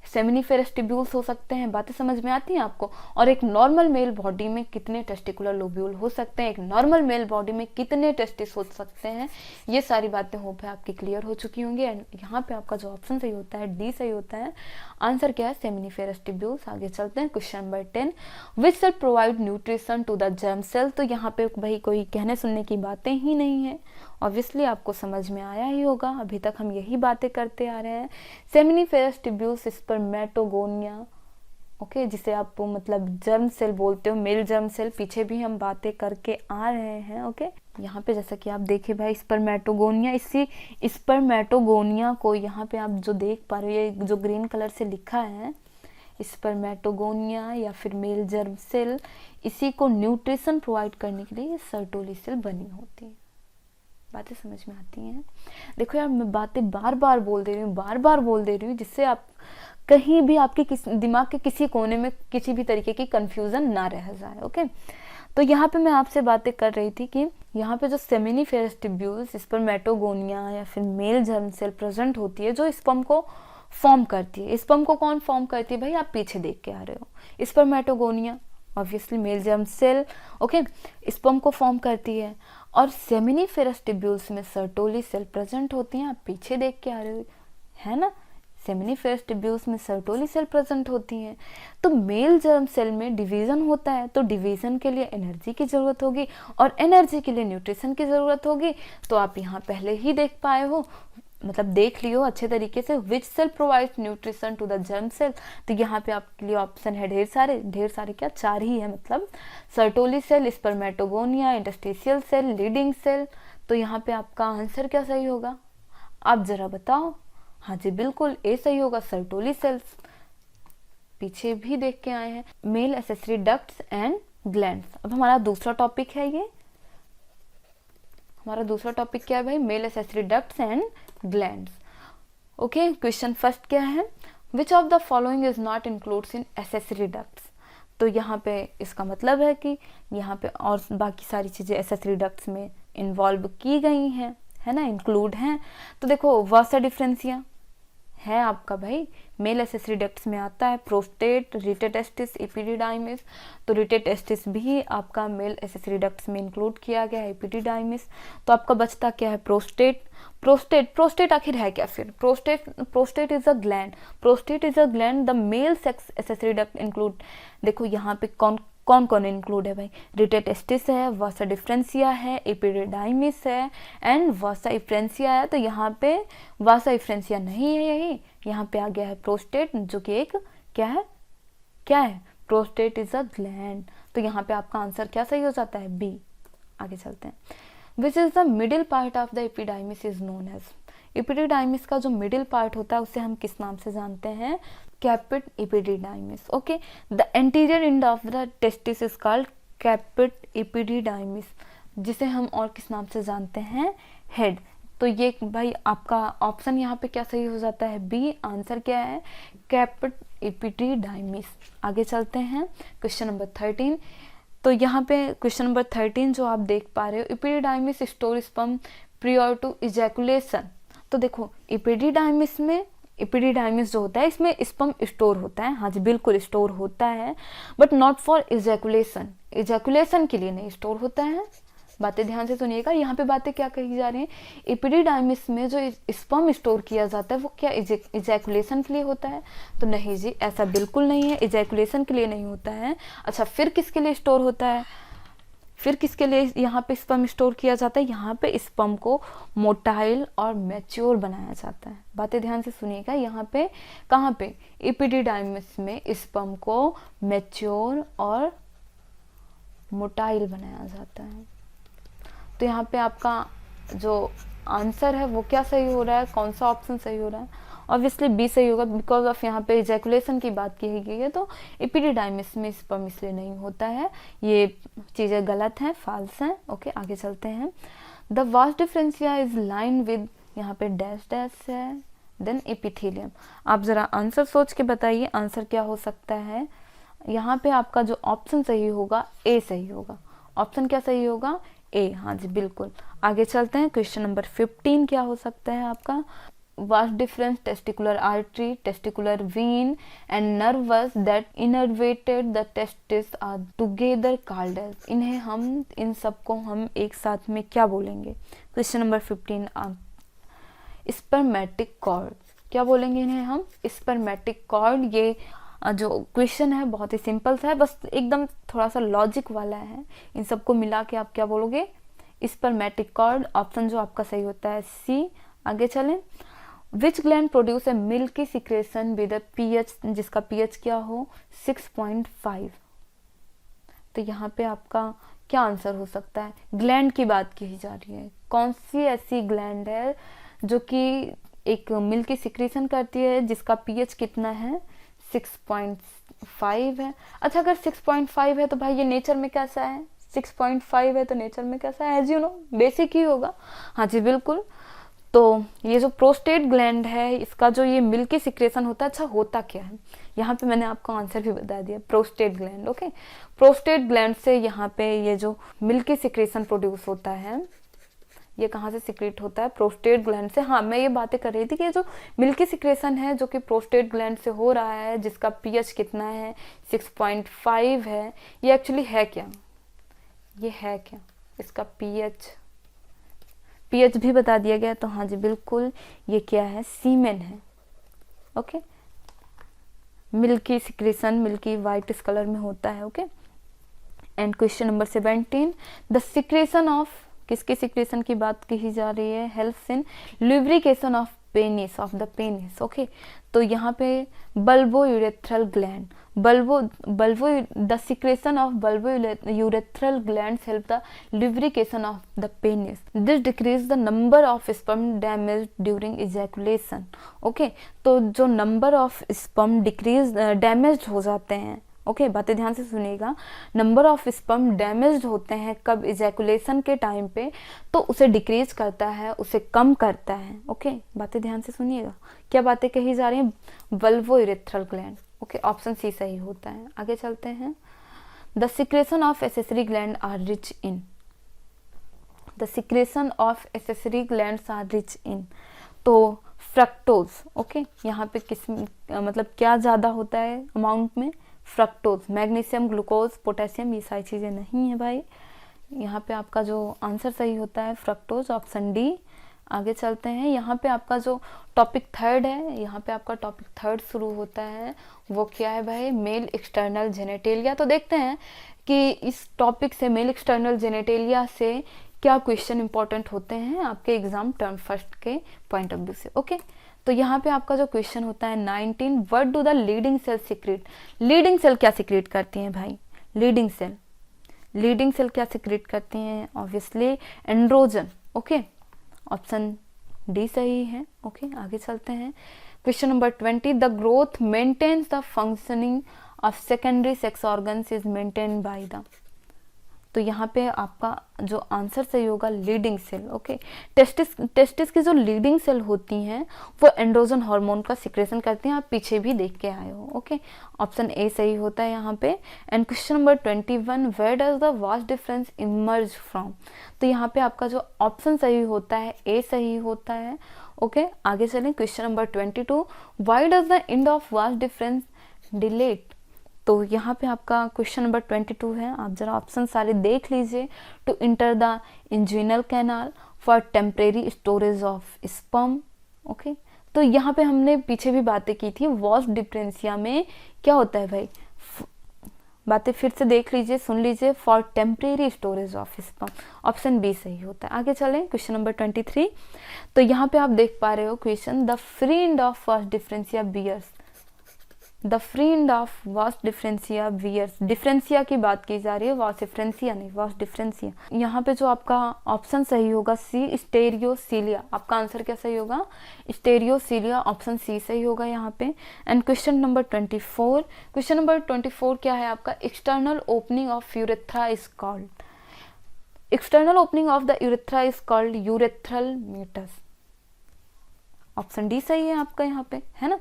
सेमिनिफेरस ट्यूब्यूल्स हो सकते हैं। बातें समझ में आती हैं आपको? और एक नॉर्मल मेल बॉडी में कितने टेस्टिकुलर लोब्यूल हो सकते हैं, एक नॉर्मल मेल बॉडी में कितने टेस्टिस हो सकते हैं, ये सारी बातें होप है आपकी क्लियर हो चुकी होंगी। एंड यहाँ पे आपका जो ऑप्शन सही होता है, डी सही होता है। आंसर क्या है? Seminiferous tubules. आगे चलते हैं question number 10, which cell provide nutrition to the germ cell. तो यहाँ पे भाई कोई कहने सुनने की बातें ही नहीं है, ऑब्वियसली आपको समझ में आया ही होगा, अभी तक हम यही बातें करते आ रहे हैं। सेमिनिफेरस ट्यूब्यूल्स स्पर्मेटोगोनिया, ओके, जिसे आप मतलब जर्म सेल बोलते हो, मेल जर्म सेल, पीछे भी हम बातें करके आ रहे हैं। ओके, यहाँ पे जैसा कि आप देखे भाई स्पर्मेटोगोनिया, इसी स्पर्मेटोगोनिया को यहाँ पे आप जो देख पा रहे हो, ये जो ग्रीन कलर से लिखा है स्पर्मेटोगोनिया या फिर मेल जर्म सेल, इसी को न्यूट्रिशन प्रोवाइड करने के लिए सर्टोली सेल बनी होती है। बातें समझ में आती हैं? देखो यार, मैं बातें बार बार बोल दे रही हूँ, जिससे आप कहीं भी आपके दिमाग के किसी कोने में किसी भी तरीके की कंफ्यूजन ना रह जाए। ओके, तो यहाँ पे मैं आपसे बातें कर रही थी कि यहाँ पे जो सेमिनिफेरस ट्यूब्यूल्स स्पर्मेटोगोनिया या फिर मेल जर्म सेल प्रेजेंट होती है, जो स्पर्म को फॉर्म करती है। स्पर्म को कौन फॉर्म करती है भाई? आप पीछे देख के आ रहे हो, spermatogonia obviously male germ cell, okay, sperm को फॉर्म करती है। और सेमिनिफेरस ट्यूब्यूल्स में सर्टोली सेल प्रेजेंट होती हैं, आप पीछे देख के आ रहे हो, है ना। सेमिनिफेरस ट्यूब्यूल्स में सर्टोली सेल प्रेजेंट होती हैं। तो मेल जर्म सेल में डिवीजन होता है, तो डिवीजन के लिए एनर्जी की जरूरत होगी, और एनर्जी के लिए न्यूट्रिशन की जरूरत होगी। तो आप यहाँ पहले ही देख पाए हो, मतलब देख लियो अच्छे तरीके से, which cell provides nutrition to the germ cell. तो यहाँ पे आपके लिए ऑप्शन है ढेर सारे क्या, 4 ही है, मतलब Sertoli cell, spermatogonia, interstitial cell, Leydig cell. तो यहाँ पे आपका आंसर क्या सही होगा, आप जरा बताओ। हाँ जी बिल्कुल, ए सही होगा, सर्टोली सेल्स। पीछे भी देख के आए हैं, male accessory ducts and glands. अब हमारा दूसरा टॉपिक है, ये हमारा दूसरा टॉपिक क्या है भाई? Male accessory ducts and glands. Okay, question first क्या है? Which of the following is not includes in accessory ducts. तो यहाँ पे इसका मतलब है कि यहाँ पे और बाकी सारी चीजें एसेसरी डक्ट्स में इन्वॉल्व की गई हैं, है ना, इंक्लूड हैं। तो देखो वासा डिफरेंसिया है आपका भाई मेल एसेसरी डक्ट्स में आता है, प्रोस्टेट, रिटेटेस्टिस, एपिडिडाइमिस। तो रिटेटेस्टिस भी आपका मेल एसेसरी डक्ट्स में इंक्लूड किया गया है, एपिडिडाइमिस। तो आपका बचता क्या है, प्रोस्टेट। प्रोस्टेट आखिर है क्या फिर, prostate is a gland, prostate is a gland the male sex accessory duct include. देखो यहाँ पे कौन कौन इंक्लूड है भाई, रिटेटेस्टिस है, वासा डिफरेंसिया है, एपिडिडाइमिस है एंड वासा इफ्रेंसिया है। तो यहाँ पे वासा इफ्रेंसिया नहीं है, यही यहाँ पे आ गया है प्रोस्टेट, जो कि एक क्या है प्रोस्टेट इज अ ग्लैंड। तो यहाँ पे आपका आंसर क्या सही हो जाता है, बी। आगे चलते हैं। Which is the middle part of the epididymis is known as. Epididymis का जो मिडिल पार्ट होता है उसे हम किस नाम से जानते हैं, caput epididymis. Okay, the anterior end of the testis is called caput epididymis, जिसे हम और किस नाम से जानते हैं, हेड। तो ये भाई आपका ऑप्शन यहाँ पे क्या सही हो जाता है, बी। आंसर क्या है, कैपिट एपिडिडाइमिस। आगे चलते हैं क्वेश्चन नंबर 13। तो यहाँ पे क्वेश्चन नंबर 13 जो आप देख पा रहे हो, epididymis store sperm prior to ejaculation. तो देखो एपिडिडाइमिस में, एपिडिडाइमिस जो होता है इसमें स्पर्म स्टोर होता है, हाँ जी बिल्कुल स्टोर होता है, but not for ejaculation, ejaculation के लिए नहीं स्टोर होता है। बातें ध्यान से सुनिएगा, यहाँ पे बातें क्या कही जा रही हैं, एपिडिडाइमिस में जो स्पर्म स्टोर किया जाता है वो क्या इजैकुलेशन के लिए होता है, तो नहीं जी ऐसा बिल्कुल नहीं है, इजैकुलेशन के लिए नहीं होता है। अच्छा फिर किसके लिए स्टोर होता है, फिर किसके लिए यहाँ पे स्पर्म स्टोर किया जाता है, यहाँ पे स्पर्म को मोटाइल और मैच्योर बनाया जाता है। बातें ध्यान से सुनिएगा, यहाँ पे कहाँ पे, एपिडिडाइमिस में स्पर्म को मैच्योर और मोटाइल बनाया जाता है। तो यहाँ पे आपका जो आंसर है वो क्या सही हो रहा है, कौन सा ऑप्शन सही हो रहा है, ऑब्वियसली बी सही होगा, बिकॉज ऑफ यहाँ पे इजैकुलेशन की बात की गई है। तो एपिडिडाइमिस में स्पर्म इसलिए नहीं होता है, ये चीज़ें गलत हैं, फॉल्स हैं। ओके आगे चलते हैं। द वास डिफरेंसिया इज लाइन विद, यहाँ पे डैश डैश है, देन एपिथेलियम। आप जरा आंसर सोच के बताइए आंसर क्या हो सकता है। यहाँ पे आपका जो ऑप्शन सही होगा ए सही होगा, ऑप्शन क्या सही होगा, ए। हाँ जी बिल्कुल। आगे चलते हैं क्वेश्चन नंबर 15 क्या हो सकता है आपका, vas deferens testicular artery, testicular vein and nerves that innervated the testis are together called as. इन्हें हम, इन सबको हम एक साथ में क्या बोलेंगे, क्वेश्चन नंबर 15 स्पर्मेटिक कॉर्ड, क्या बोलेंगे इन्हें हम, स्पर्मेटिक कॉर्ड। ये जो क्वेश्चन है बहुत ही सिंपल सा है, बस एकदम थोड़ा सा लॉजिक वाला है, इन सबको मिला के आप क्या बोलोगे, स्पर्मेटिक कॉर्ड। ऑप्शन जो आपका सही होता है सी। आगे चलें। विच gland produce a milky secretion with a pH, जिसका पीएच क्या हो 6.5। तो यहाँ पे आपका क्या आंसर हो सकता है, ग्लैंड की बात की जा रही है, कौन सी ऐसी ग्लैंड है जो कि एक मिल्की सिक्रेशन करती है जिसका पीएच कितना है 6.5 है। अच्छा अगर 6.5 है तो भाई ये नेचर में कैसा है, 6.5 है तो नेचर में कैसा है, एज यू नो बेसिक ही होगा। हाँ जी बिल्कुल। तो ये जो प्रोस्टेट ग्लैंड है इसका जो ये मिल्की सिक्रेशन होता है, अच्छा होता क्या है, यहाँ पे मैंने आपको आंसर भी बता दिया, prostate gland. Okay, prostate gland से यहाँ पे ये जो मिल्की सिक्रेशन प्रोड्यूस होता है, ये कहाँ से सिक्रेट होता है, प्रोस्टेट ग्लैंड से। हाँ मैं ये बातें कर रही थी कि ये जो मिल्की सिक्रेशन है जो कि प्रोस्टेट ग्लैंड से हो रहा है, जिसका पीएच कितना है 6.5 है, ये एक्चुअली है क्या, ये है क्या, इसका पीएच भी बता दिया गया। तो हाँ जी बिल्कुल ये क्या है, सीमेन है। Okay, milky secretion milky white इस कलर में होता है। Okay, and question number 17, the secretion of, किसके सिक्रेशन की बात की जा रही है, helps in lubrication of penis, of the penis. Okay, तो यहाँ पे bulbo urethral gland, the secretion of bulbourethral glands help the lubrication of the penis. This decrease the number of sperm damaged during ejaculation. Okay, तो जो number of sperm decrease damaged हो जाते हैं, okay बातें ध्यान से सुनिएगा, नंबर ऑफ स्पर्म डैमेज होते हैं कब, इजैकुलेशन के टाइम पे, तो उसे डिक्रीज करता है, उसे कम करता है। ओके बातें ध्यान से सुनिएगा, क्या बातें कही जा रही हैं, bulbo urethral gland. Okay option C सही होता है। आगे चलते हैं। The secretion of accessory gland are rich in, the secretion of accessory glands are rich in. तो फ्रक्टोज, ओके, यहाँ पे किस मतलब क्या ज़्यादा होता है अमाउंट में? फ्रक्टोज। मैग्नीशियम, ग्लूकोज, पोटेशियम, ये सारी चीज़ें नहीं है भाई। यहाँ पे आपका जो आंसर सही होता है फ्रक्टोज, ऑप्शन डी। आगे चलते हैं। यहाँ पे आपका जो टॉपिक थर्ड है, यहाँ पे आपका टॉपिक थर्ड शुरू होता है, वो क्या है भाई? Male external genitalia. तो देखते हैं कि इस टॉपिक से, मेल एक्सटर्नल जेनेटेलिया से क्या क्वेश्चन इंपॉर्टेंट होते हैं आपके एग्जाम टर्म फर्स्ट के पॉइंट ऑफ व्यू से। ओके, तो यहाँ पे आपका जो क्वेश्चन होता है 19, what do the Leydig cell secrete. Leydig cell क्या सीक्रेट करती हैं भाई? लीडिंग सेल क्या सीक्रेट करती हैं? Obviously androgen. Okay, option D सही है। ओके, आगे चलते हैं। Question number 20, the growth maintains the functioning of secondary sex organs is maintain by the. तो यहाँ पे आपका जो आंसर सही होगा लीडिंग सेल। ओके, टेस्टिस की जो लीडिंग सेल होती हैं वो एंड्रोजन हार्मोन का सिक्रेशन करती हैं, आप पीछे भी देख के आए हो। ओके, ऑप्शन ए सही होता है यहाँ पे। And question number 21, where does the vas deferens emerge from. तो यहाँ पे आपका जो ऑप्शन सही होता है ए सही होता है। ओके, आगे चलें। Question number 22, why does the end of vas deferens dilate. तो यहाँ पे आपका क्वेश्चन नंबर 22 है, आप जरा ऑप्शन सारे देख लीजिए। To enter the inguinal canal, for temporary storage of sperm. Okay, तो यहाँ पे हमने पीछे भी बातें की थी, वास डिफरेंशिया में क्या होता है भाई? बातें फिर से देख लीजिए, सुन लीजिए। For temporary storage of sperm, option B सही होता है। आगे चलें। क्वेश्चन नंबर 23, तो यहाँ पे आप देख पा रहे हो question, the free end of vas deferens bears. The free end of vas deferens bears, deferens की बात की जा रही है, वास डिफरेंशिया नहीं, वास डिफरेंशिया। यहाँ पे जो आपका ऑप्शन सही होगा सी, स्टेरियोसीलिया। आपका आंसर क्या सही होगा? स्टेरियोसीलिया, ऑप्शन सी सही होगा यहाँ पे। And question number 24, question number 24 क्या है आपका? External opening of urethra is called. External opening of the urethra is called urethral meatus. Option D सही है आपका यहाँ पे, है ना?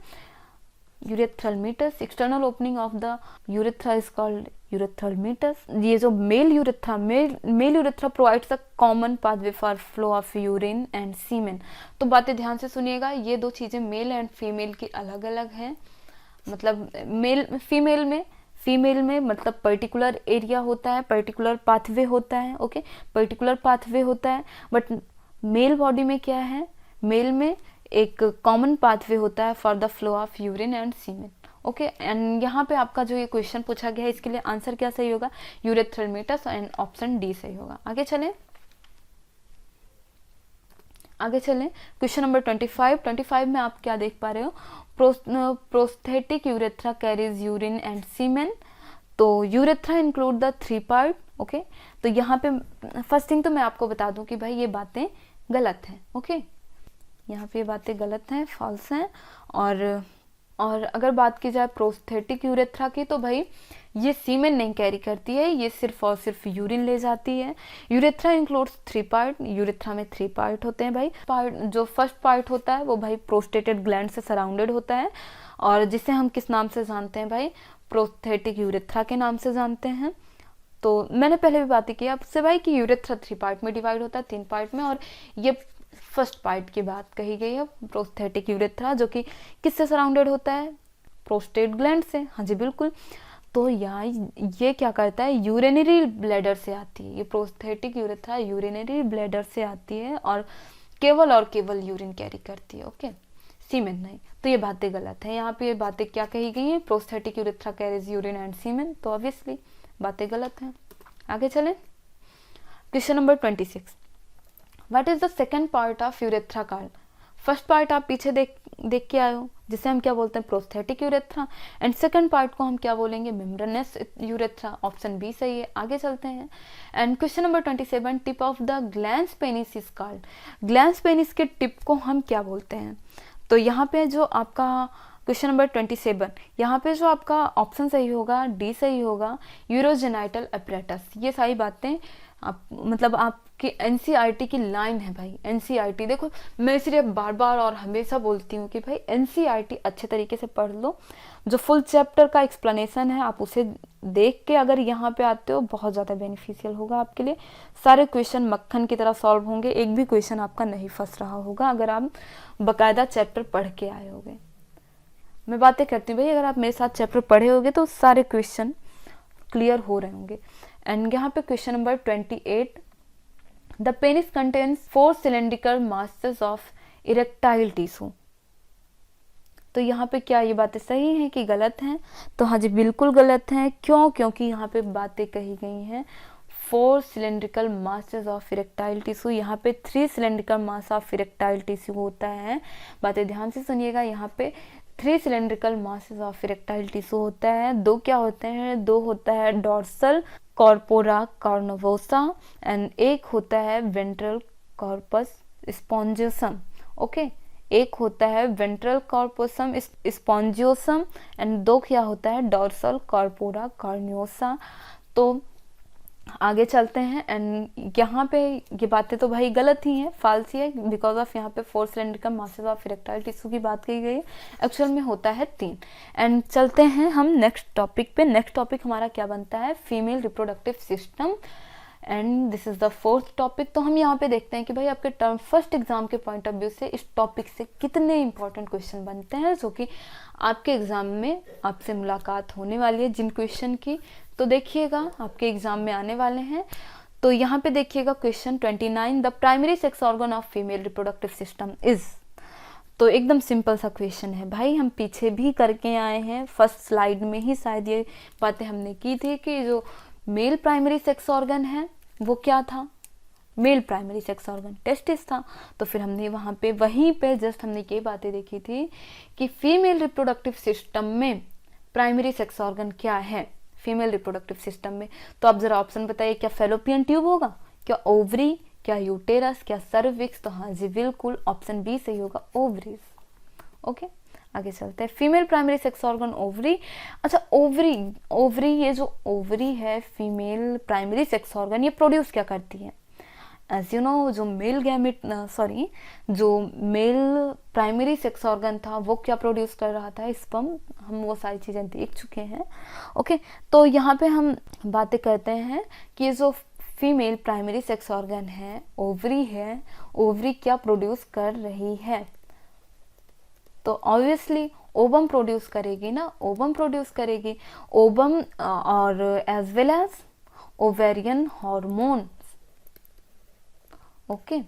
Urethral meatus, external opening of the urethra is called urethral meatus. ये जो male urethra provides a common pathway for flow of urine and semen. तो बातें ध्यान से सुनिएगा, ये दो चीजें मेल एंड फीमेल की अलग अलग हैं। मतलब फीमेल में मतलब पर्टिकुलर एरिया होता है, पर्टिकुलर पाथवे होता है। ओके, पर्टिकुलर पाथवे होता है, बट मेल बॉडी में क्या है? मेल में एक कॉमन पाथवे होता है for the flow of urine and semen. Okay, and यहाँ पे आपका जो ये क्वेश्चन पूछा गया है, इसके लिए आंसर क्या सही होगा? Urethral meatus, and option D सही होगा। आगे चलें। क्वेश्चन नंबर 25 में आप क्या देख पा रहे हो? Prostatic urethra carries urine and semen. तो urethra include the 3 part. Okay, तो यहाँ पे फर्स्ट थिंग तो मैं आपको बता दूं कि भाई ये बातें गलत हैं। ओके, यहाँ पे ये बातें गलत हैं, फॉल्स हैं। और अगर बात की जाए प्रोस्थेटिक यूरेथ्रा की, तो भाई ये सीमेन नहीं कैरी करती है, ये सिर्फ और सिर्फ यूरिन ले जाती है। यूरेथ्रा इंक्लूड्स 3 पार्ट, यूरेथ्रा में 3 पार्ट होते हैं भाई। जो फर्स्ट पार्ट होता है वो भाई प्रोस्टेटेड ग्लैंड से सराउंडेड होता है, और जिसे हम किस नाम से जानते हैं भाई? प्रोस्थेटिक यूरेथ्रा के नाम से जानते हैं। तो मैंने पहले भी बातें की आपसे भाई कि यूरेथ्रा 3 पार्ट में डिवाइड होता है, 3 पार्ट में, और ये फर्स्ट पार्ट की बात कही गई है, प्रोस्थेटिक यूरेथ्रा, जो कि किससे सराउंडेड होता है? प्रोस्टेट ग्लैंड से। हाँ जी बिल्कुल। तो ये क्या करता है? यूरिनरी ब्लैडर से आती है। ये प्रोस्थेटिक यूरेथ्रा यूरिनरी ब्लैडर से आती है और केवल यूरिन कैरी करती है। ओके, सीमेन नहीं। तो ये बातें गलत है। यहाँ पे ये बातें क्या कही गई हैं? Prostatic urethra carries urine and semen. तो ऑब्वियसली बातें गलत हैं। आगे चलें। Question number 26, what is the second part of urethra called? First part आप पीछे देख के आए हो, जिसे हम क्या बोलते हैं? Prostatic urethra. And second part को हम क्या बोलेंगे? Membranes urethra. ऑप्शन बी सही है। आगे चलते हैं। And question number 27, tip of the glans penis is called. Glans penis के टिप को हम क्या बोलते हैं? तो यहाँ पे जो आपका क्वेश्चन नंबर 27, यहाँ पे जो आपका ऑप्शन सही होगा डी सही होगा, यूरोजेनाइटल अपरेटस। ये सारी बातें आप मतलब आपकी एनसीईआरटी की लाइन है भाई। एनसीईआरटी देखो, मैं इसलिए बार बार और हमेशा बोलती हूँ कि भाई एनसीईआरटी अच्छे तरीके से पढ़ लो। जो फुल चैप्टर का एक्सप्लेनेशन है आप उसे देख के अगर यहाँ पे आते हो बहुत ज़्यादा बेनिफिशियल होगा आपके लिए। सारे क्वेश्चन मक्खन की तरह सॉल्व होंगे, एक भी क्वेश्चन आपका नहीं फंस रहा होगा अगर आप बाकायदा चैप्टर पढ़ के आए होगे। मैं बातें करती हूँ भाई, अगर आप मेरे साथ चैप्टर पढ़े होगे तो सारे क्वेश्चन क्लियर हो रहे होंगे। एंड यहाँ पे question number 28, the penis contains 4 cylindrical masses of erectile tissue. तो यहाँ पे क्या ये बातें सही हैं कि गलत हैं? तो हाँ जी, बिल्कुल गलत हैं। क्यों? क्योंकि यहाँ पे बातें कही गई हैं 4 cylindrical masses of erectile tissue. यहाँ पे 3 cylindrical mass of erectile tissue होता है। बातें ध्यान से सुनिएगा, यहाँ पे 3 cylindrical masses of erectile tissue होता है। 2 क्या होते हैं? 2 होता है डॉर्सल कॉर्पोरा कार्नोवोसा एंड 1 होता है वेंट्रल कॉर्पस स्पॉन्जियोसम। ओके, एक होता है वेंट्रल कॉर्पोसम स्पॉन्जियोसम एंड 2 क्या होता है? Dorsal corpora cavernosa. तो आगे चलते हैं। एंड यहाँ पे ये बातें तो भाई गलत ही हैं, फाल्स ही है, बिकॉज ऑफ यहाँ पे 4 cylindrical masses of erectile tissue की बात की गई है, एक्चुअल में होता है 3। एंड चलते हैं हम नेक्स्ट टॉपिक पे। नेक्स्ट टॉपिक हमारा क्या बनता है? Female reproductive system and this is the 4th topic. तो हम यहाँ पे देखते हैं कि भाई आपके टर्म फर्स्ट एग्जाम के पॉइंट ऑफ व्यू से इस टॉपिक से कितने इंपॉर्टेंट क्वेश्चन बनते हैं जो कि आपके एग्जाम में आपसे मुलाकात होने वाली है जिन क्वेश्चन की। तो देखिएगा आपके एग्जाम में आने वाले हैं। तो यहाँ पे देखिएगा question 29, the primary sex organ of female reproductive system is. तो एकदम सिंपल सा क्वेश्चन है भाई, हम पीछे भी करके आए हैं, फर्स्ट स्लाइड में ही शायद ये बातें हमने की थी कि जो मेल प्राइमरी सेक्स ऑर्गन है वो क्या था? Male primary sex organ testis था। तो फिर हमने वहाँ पे वहीं पे जस्ट हमने ये बातें देखी थी कि फीमेल रिप्रोडक्टिव सिस्टम में प्राइमरी सेक्स ऑर्गन क्या है फीमेल रिप्रोडक्टिव सिस्टम में। तो आप जरा ऑप्शन बताइए, क्या फेलोपियन ट्यूब होगा, क्या ओवरी, क्या यूटेरस, क्या सर्विक्स? तो हाँ जी बिल्कुल ऑप्शन बी सही होगा, ओवरीज। ओके, आगे चलते हैं। Female primary sex organ ovary. अच्छा, ओवरी ये जो ओवरी है फीमेल प्राइमरी सेक्स ऑर्गन, ये प्रोड्यूस क्या करती है? एज यू नो, जो मेल प्राइमरी सेक्स ऑर्गन था वो क्या प्रोड्यूस कर रहा था? स्पर्म। हम वो सारी चीज़ें देख चुके हैं। ओके, तो यहाँ पे हम बातें करते हैं कि जो फीमेल प्राइमरी सेक्स ऑर्गन है ओवरी क्या प्रोड्यूस कर रही है? तो ऑब्वियसली ओवम प्रोड्यूस करेगी ना, ओवम प्रोड्यूस करेगी। ओवम और as well as ovarian hormones. Okay,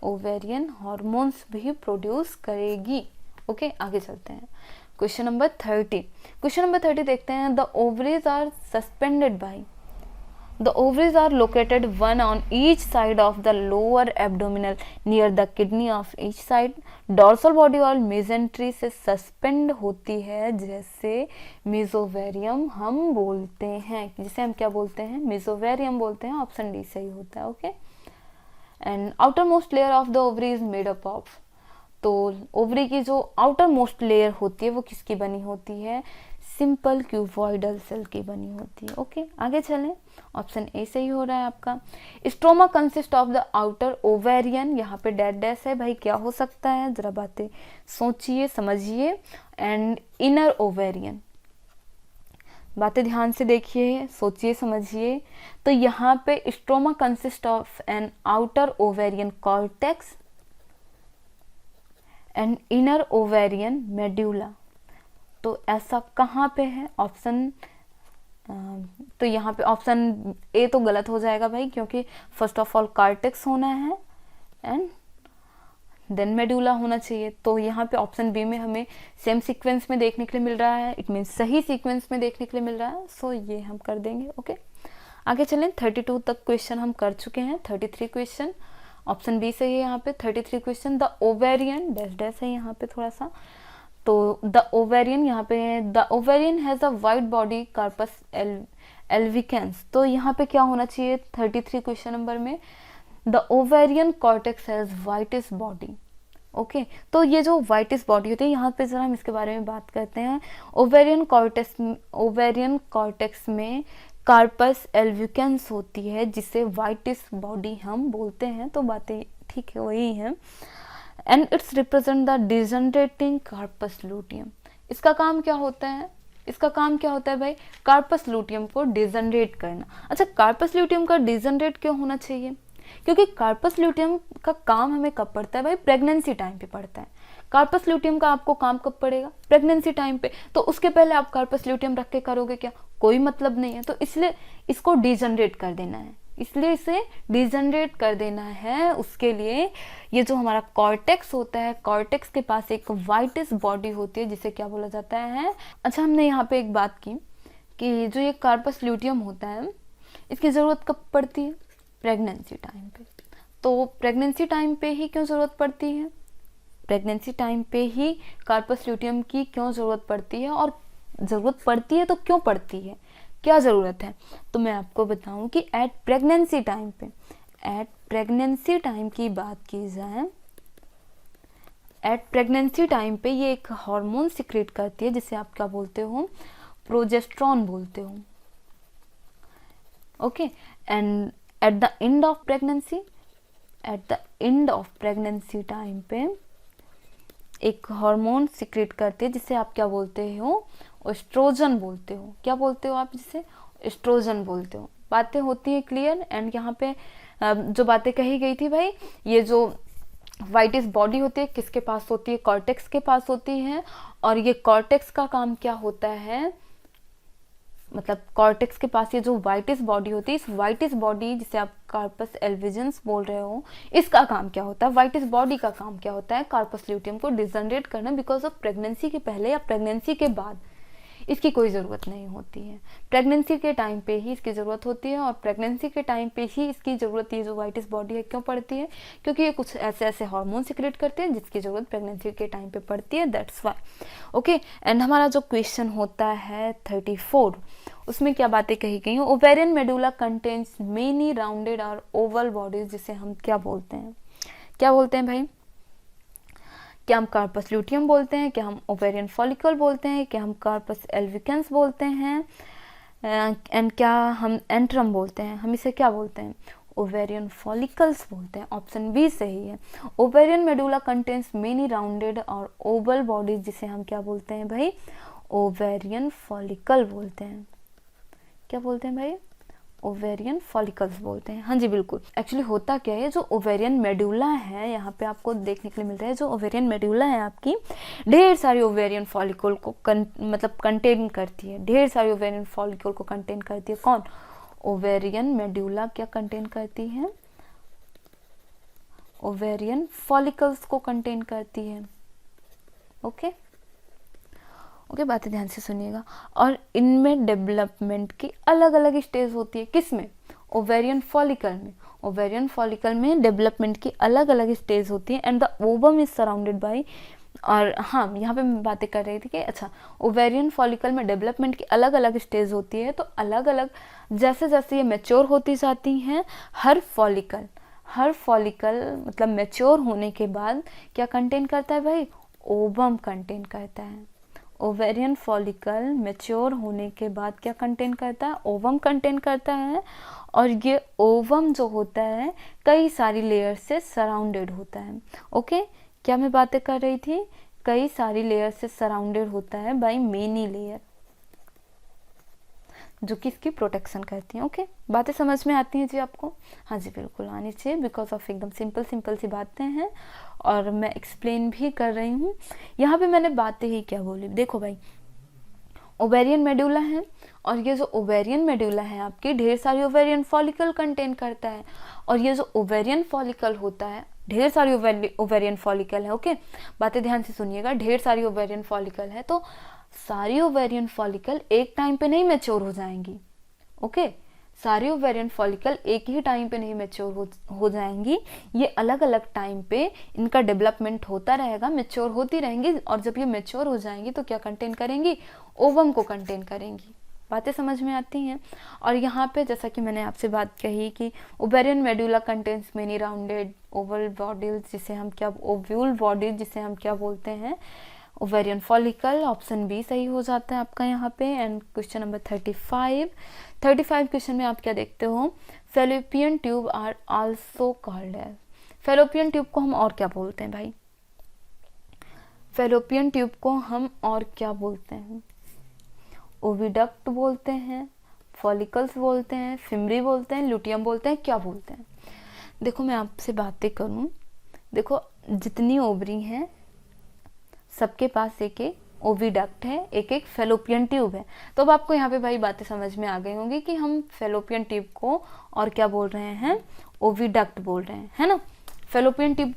ovarian hormones भी प्रोड्यूस करेगी। ओके, आगे चलते हैं। क्वेश्चन नंबर 30 देखते हैं। The ovaries are suspended by. The ovaries are located one on each side of the lower abdominal near the kidney of each side. Dorsal body और mesentery से suspend होती है, जैसे मेसोवेरियम हम बोलते हैं, जिसे हम क्या बोलते हैं? मेसोवेरियम बोलते हैं। ऑप्शन डी सही होता है। Okay, and outer most layer of the ovary is made up of. तो ओवरी की जो आउटर मोस्ट लेयर होती है वो किसकी बनी होती है? सिंपल क्यूबॉइडल सेल की बनी होती है। ओके, आगे चलें। ऑप्शन ए सही हो रहा है आपका। Stroma consist of the outer ovarian, यहाँ पे डैश है भाई, क्या हो सकता है? जरा बातें सोचिए समझिए। एंड इनर ओवेरियन, बातें ध्यान से देखिए, सोचिए समझिए। तो यहाँ पे stroma consist of an outer ovarian cortex and inner ovarian medulla. तो ऐसा कहाँ पे है? ऑप्शन तो यहाँ पे ऑप्शन ए तो गलत हो जाएगा भाई, क्योंकि फर्स्ट ऑफ ऑल कॉर्टेक्स होना है एंड देन मेडुला होना चाहिए। तो यहाँ पे ऑप्शन बी में हमें सेम सीक्वेंस में देखने के लिए मिल रहा है, इट मीन्स सही सीक्वेंस में देखने के लिए मिल रहा है। सो ये हम कर देंगे। ओके, आगे चलें। 32 तक क्वेश्चन हम कर चुके हैं। 33 क्वेश्चन, ऑप्शन बी सही है यहाँ पे। 33 क्वेश्चन, द ओवेरियन डैश है यहाँ पे थोड़ा सा। तो द ओवेरियन यहाँ पे है, the ovarian has a white body corpus albicans. तो यहाँ पे क्या होना चाहिए 33 क्वेश्चन नंबर में? The ovarian cortex has whitish body. Okay, तो ये जो वाइटिस बॉडी होती है, यहाँ पे जरा हम इसके बारे में बात करते हैं। ओवेरियन कॉर्टेक्स में कार्पस एल्विकेंस होती है जिसे वाइटिस बॉडी हम बोलते हैं, तो बातें ठीक है वही हैं। And it's represent the degenerating corpus luteum. इसका काम क्या होता है, इसका काम क्या होता है भाई, कार्पस लूटियम को डिजनरेट करना। अच्छा, कार्पस लूटियम का डिजनरेट क्यों होना चाहिए, क्योंकि कार्पस लूटियम का काम हमें कब पड़ता है भाई, प्रेगनेंसी टाइम पे पड़ता है। कार्पस ल्यूटियम का आपको काम कब पड़ेगा, प्रेगनेंसी टाइम पे, तो उसके पहले आप कार्पस ल्यूटियम रख के करोगे क्या, कोई मतलब नहीं है। तो इसलिए इसको डिजनरेट कर देना है, इसलिए इसे डिजनरेट कर देना है। उसके लिए ये जो हमारा कॉर्टेक्स होता है, कॉर्टेक्स के पास एक वाइटिस बॉडी होती है जिसे क्या बोला जाता है। अच्छा, हमने यहाँ पे एक बात की कि जो ये कार्पस ल्यूटियम होता है इसकी ज़रूरत कब पड़ती है, प्रेगनेंसी टाइम पे। तो प्रेगनेंसी टाइम पे ही क्यों ज़रूरत पड़ती है, प्रेगनेंसी टाइम पे ही कार्पस ल्यूटियम की क्यों ज़रूरत पड़ती है, और ज़रूरत पड़ती है तो क्यों पड़ती है, क्या ज़रूरत है। तो मैं आपको बताऊं कि एट प्रेगनेंसी टाइम पे, एट प्रेगनेंसी टाइम की बात की जाए, एट प्रेगनेंसी टाइम पे ये एक हार्मोन सिक्रेट करती है जिसे आप क्या बोलते हो, प्रोजेस्टेरॉन बोलते हो। Okay, and at the end of pregnancy, at the end of pregnancy time पे एक हार्मोन सिक्रेट करती है जिसे आप क्या बोलते हो, एस्ट्रोजन बोलते हो। क्या बोलते हो आप, जिसे एस्ट्रोजन बोलते हो। बातें होती हैं क्लियर। एंड यहाँ पे जो बातें कही गई थी भाई, ये जो वाइटिस बॉडी होती है किसके पास होती है, कॉर्टेक्स के पास होती है। और ये कॉर्टेक्स का काम क्या होता है, मतलब कॉर्टेक्स के पास ये जो वाइटिस बॉडी होती है, इस वाइटिस बॉडी जिसे आप कार्पस एल्विजेंस बोल रहे हो, इसका काम क्या होता है, वाइटिस बॉडी का काम क्या होता है, कार्पस ल्यूटियम को डिजनरेट करना। बिकॉज ऑफ प्रेगनेंसी के पहले या प्रेगनेंसी के बाद इसकी कोई ज़रूरत नहीं होती है, प्रेगनेंसी के टाइम पे ही इसकी ज़रूरत होती है। और प्रेगनेंसी के टाइम पे ही इसकी ज़रूरत, ये जो वाइटिस बॉडी है क्यों पड़ती है, क्योंकि ये कुछ ऐसे ऐसे हार्मोन सिक्रेट करते हैं जिसकी ज़रूरत प्रेगनेंसी के टाइम पे पड़ती है, दैट्स वाई। ओके, एंड हमारा जो क्वेश्चन होता है 34, उसमें क्या बातें कही गई हैं, ovarian medulla contains many rounded और ओवल बॉडीज, जिसे हम क्या बोलते हैं, क्या बोलते हैं भाई, क्या हम कार्पस ल्यूटियम बोलते हैं, क्या हम ओवेरियन फॉलिकल बोलते हैं, क्या हम कार्पस एल्विकेंस बोलते हैं, एंड क्या हम एंट्रम बोलते हैं, हम इसे क्या बोलते हैं, ओवेरियन फॉलिकल्स बोलते हैं। ऑप्शन बी सही है। Ovarian medulla contains many rounded और ओवल बॉडीज, जिसे हम क्या बोलते हैं भाई, ओवेरियन फॉलिकल बोलते हैं। क्या बोलते हैं भाई, ओवेरियन फॉलिकल्स बोलते हैं। हाँ जी बिल्कुल। एक्चुअली होता क्या है, जो ओवेरियन मेडुला है यहाँ पे आपको देखने के लिए मिल रहा है, जो ओवेरियन मेडुला है आपकी ढेर सारी ओवेरियन फॉलिकल को मतलब कंटेन करती है, ढेर सारी ओवेरियन फॉलिकल को कंटेन करती है। कौन, ओवेरियन मेडुला क्या कंटेन करती है, ओवेरियन फॉलिकल्स को कंटेन करती है। ओके ओके, बातें ध्यान से सुनिएगा। और इनमें डेवलपमेंट की अलग अलग स्टेज होती है, किसमें, ओवेरियन फॉलिकल में। ओवेरियन फॉलिकल में डेवलपमेंट की अलग अलग स्टेज होती है। And the ovum is surrounded by, और हाँ यहाँ पे मैं बातें कर रही थी कि अच्छा ओवेरियन फॉलिकल में डेवलपमेंट की अलग अलग स्टेज होती है, तो अलग अलग जैसे जैसे ये मैच्योर होती जाती हैं, हर फॉलिकल मतलब मैच्योर होने के बाद क्या कंटेन करता है भाई, ओवम कंटेन करता है। ओवेरियन फॉलिकल मैच्योर होने के बाद क्या कंटेन करता है, ओवम कंटेन करता है। और ये ओवम जो होता है कई सारी लेयर से सराउंडेड होता है। ओके, क्या मैं बातें कर रही थी, कई सारी लेयर से सराउंडेड होता है बाय मेनी लेयर, जो कि इसकी प्रोटेक्शन करती हैं। ओके, बातें समझ में आती हैं जी आपको? हाँ जी बिल्कुल आनी चाहिए, बिकॉज ऑफ एकदम सिंपल सी बातें हैं और मैं एक्सप्लेन भी कर रही हूँ। यहाँ पे मैंने बातें ही क्या बोली, देखो भाई ओवेरियन मेडुला है, और ये जो ओवेरियन मेडुला है आपकी ढेर सारी ओवेरियन फॉलिकल कंटेन करता है। और ये जो ओवेरियन फॉलिकल होता है, ढेर सारी ओवेरियन फॉलिकल है। ओके, बातें ध्यान से सुनिएगा, ढेर सारी ओवेरियन फॉलिकल है, तो सारी ओवेरियन फॉलिकल एक टाइम पे नहीं मैच्योर हो जाएंगी। ओके, सारी ओवेरियन फॉलिकल एक ही टाइम पे नहीं मैच्योर हो जाएंगी, ये अलग अलग टाइम पे इनका डेवलपमेंट होता रहेगा, मैच्योर होती रहेंगी। और जब ये मैच्योर हो जाएंगी तो क्या कंटेन करेंगी, ओवम को कंटेन करेंगी। बातें समझ में आती हैं? और यहाँ पे जैसा कि मैंने आपसे बात कही कि ovarian medulla contains many rounded Oval bodies, जिसे हम क्या, ओव्यूल बॉडीज जिसे हम क्या बोलते हैं, ओवेरियन फॉलिकल, ऑप्शन बी सही हो जाता है आपका यहाँ पे। एंड क्वेश्चन नंबर 35 क्वेश्चन में आप क्या देखते हो, fallopian tube are also called है। फेलोपियन ट्यूब को हम और क्या बोलते हैं भाई, फेलोपियन ट्यूब को हम और क्या बोलते हैं, ओविडक्ट बोलते हैं, फॉलिकल्स बोलते हैं, फिमरी बोलते हैं, लुटियम बोलते हैं, क्या बोलते हैं। देखो मैं आपसे बातें करूं, देखो जितनी ओवरी हैं सबके पास एक एक ओविडक्ट है, एक एक फेलोपियन ट्यूब है। तो अब आपको यहाँ पे भाई बातें समझ में आ गई होंगी कि हम फेलोपियन ट्यूब को और क्या बोल रहे हैं, ओविडक्ट बोल रहे हैं, है ना। फेलोपियन ट्यूब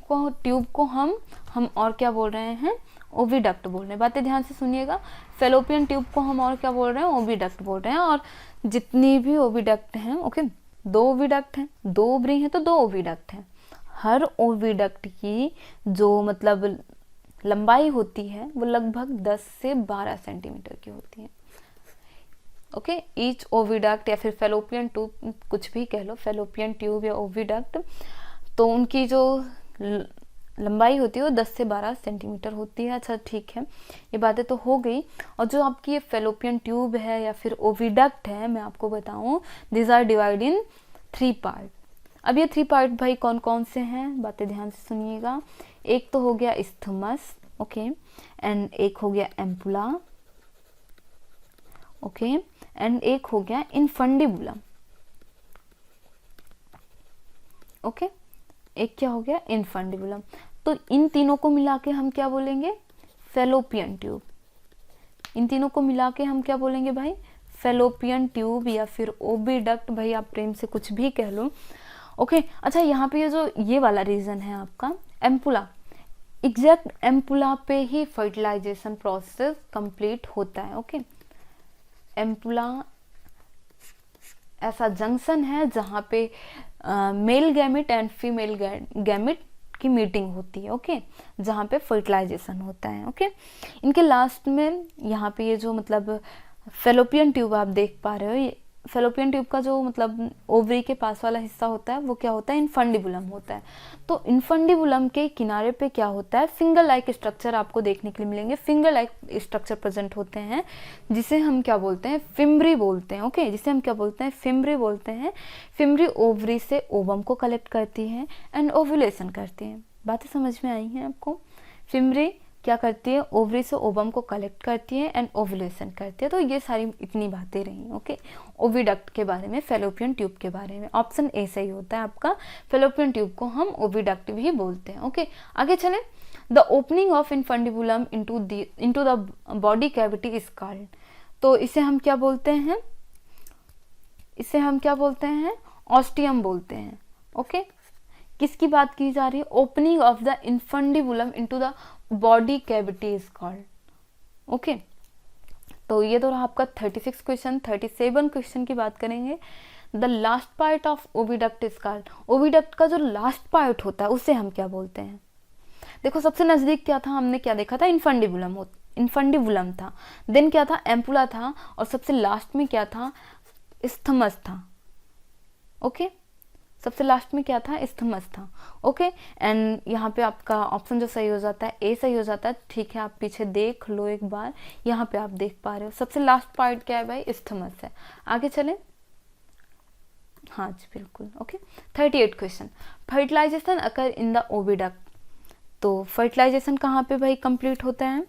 को हम और क्या बोल रहे हैं, ओविडक्ट बोल रहे हैं। बातें ध्यान से सुनिएगा, फेलोपियन ट्यूब को हम और क्या बोल रहे हैं, ओविडक्ट बोल रहे हैं। और जितनी भी ओविडक्ट हैं, ओके, 2 ओविडक्ट हैं, 2 ओवरी हैं तो 2 ओविडक्ट हैं। हर ओविडक्ट की जो मतलब लंबाई होती है वो लगभग 10 से 12 सेंटीमीटर की होती है। ओके, ईच ओविडक्ट या फिर फेलोपियन ट्यूब, कुछ भी कह लो, फेलोपियन ट्यूब या ओविडक्ट, तो उनकी जो लंबाई होती है वो 10 से 12 सेंटीमीटर होती है। अच्छा ठीक है, ये बातें तो हो गई। और जो आपकी ये फेलोपियन ट्यूब है या फिर ओविडक्ट है, मैं आपको बताऊं, this are divide in 3 part. अब ये 3 पार्ट भाई कौन कौन से हैं, बातें ध्यान से सुनिएगा। एक तो हो गया इस्थमस, ओके, एंड एक हो गया एम्पुला, ओके, एंड एक हो गया इनफंडिबुलम, ओके, एक क्या हो गया, इनफंडिबुलम। तो इन तीनों को मिला के हम क्या बोलेंगे, फेलोपियन ट्यूब। इन तीनों को मिला के हम क्या बोलेंगे भाई, फेलोपियन ट्यूब या फिर ओविडक्ट, भाई आप प्रेम से कुछ भी कह लो, ओके। अच्छा यहाँ पे ये वाला रीजन है आपका एम्पुला, एग्जैक्ट एम्पुला पे ही फर्टिलाइजेशन प्रोसेस कंप्लीट होता है, ओके। एम्पुला ऐसा जंक्शन है जहाँ पे male gamete and female gamete की मीटिंग होती है, ओके, जहाँ पे फर्टिलाइजेशन होता है, ओके। इनके लास्ट में यहाँ पे ये जो मतलब फेलोपियन ट्यूब आप देख पा रहे हो, ये फेलोपियन ट्यूब का जो मतलब ओवरी के पास वाला हिस्सा होता है वो क्या होता है, इनफंडिबुलम होता है। तो इनफंडिबुलम के किनारे पे क्या होता है, फिंगर लाइक स्ट्रक्चर आपको देखने के लिए मिलेंगे। फिंगर लाइक स्ट्रक्चर प्रेजेंट होते हैं जिसे हम क्या बोलते हैं, फिमरी बोलते हैं, ओके, जिसे हम क्या बोलते हैं, फिमरी बोलते हैं। फिमरी ओवरी से ओवम को कलेक्ट करती है एंड ओव्यूलेशन करती है। बातें समझ में आई हैं आपको, फिमरी क्या करती है, ओवरी से ओवम को कलेक्ट करती है एंड ओव्यूलेशन करती है। तो ये सारी इतनी बातें रही, ओके, ओविडक्ट के बारे में, फेलोपियन ट्यूब के बारे में। ऑप्शन ए सही होता है आपका, फेलोपियन ट्यूब को हम ओविडक्ट भी बोलते हैं, ओके। आगे चले, the opening of infundibulum into the body cavity is called. तो इसे हम क्या बोलते हैं, इसे हम क्या बोलते हैं, ऑस्टियम बोलते हैं, ओके। किसकी बात की जा रही है, opening of the infundibulum into the body cavity is called, okay. तो ये तो रहा आपका 36 क्वेश्चन। 37 क्वेश्चन की बात करेंगे। The last part of oviduct is called. Oviduct का जो लास्ट पार्ट होता है उसे हम क्या बोलते हैं। देखो सबसे नजदीक क्या था, हमने क्या देखा था, इनफंडिबुलम था, देन क्या था, एम्पुला था, और सबसे लास्ट में क्या था, इस्थमस था, ओके। सबसे लास्ट में क्या था, इस्थमस था, ओके। एंड यहाँ पे आपका ऑप्शन जो सही हो जाता है, ए सही हो जाता है, ठीक है। आप पीछे देख लो एक बार, यहाँ पे आप देख पा रहे हो सबसे लास्ट पार्ट क्या है भाई, इस्थमस है। आगे चलें, हाँ जी बिल्कुल, okay. 38 question, fertilization occur in the oviduct. तो फर्टिलाइजेशन कहाँ पे भाई कंप्लीट होता है,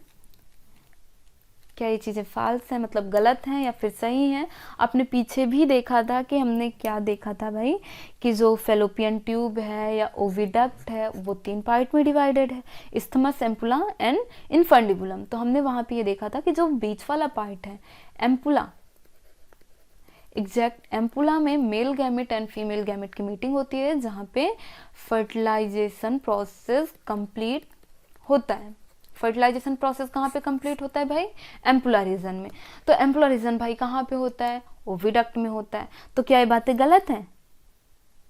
क्या ये चीज़ें फाल्स हैं, मतलब गलत हैं या फिर सही हैं। आपने पीछे भी देखा था कि हमने क्या देखा था भाई, कि जो फेलोपियन ट्यूब है या ओविडक्ट है वो 3 पार्ट में डिवाइडेड है, इस्थमस, एम्पुला एंड इनफंडिबुलम। तो हमने वहाँ पे ये देखा था कि जो बीच वाला पार्ट है एम्पुला, एग्जैक्ट एम्पुला में male gamete and female gamete की मीटिंग होती है जहाँ पे फर्टिलाइजेशन प्रोसेस कंप्लीट होता है। फर्टिलाइजेशन प्रोसेस कहाँ पे कंप्लीट होता है भाई, एम्पुला रीजन में। तो एम्पुला रीजन भाई कहाँ पे होता है, ओविडक्ट में होता है। तो क्या ये बातें गलत हैं,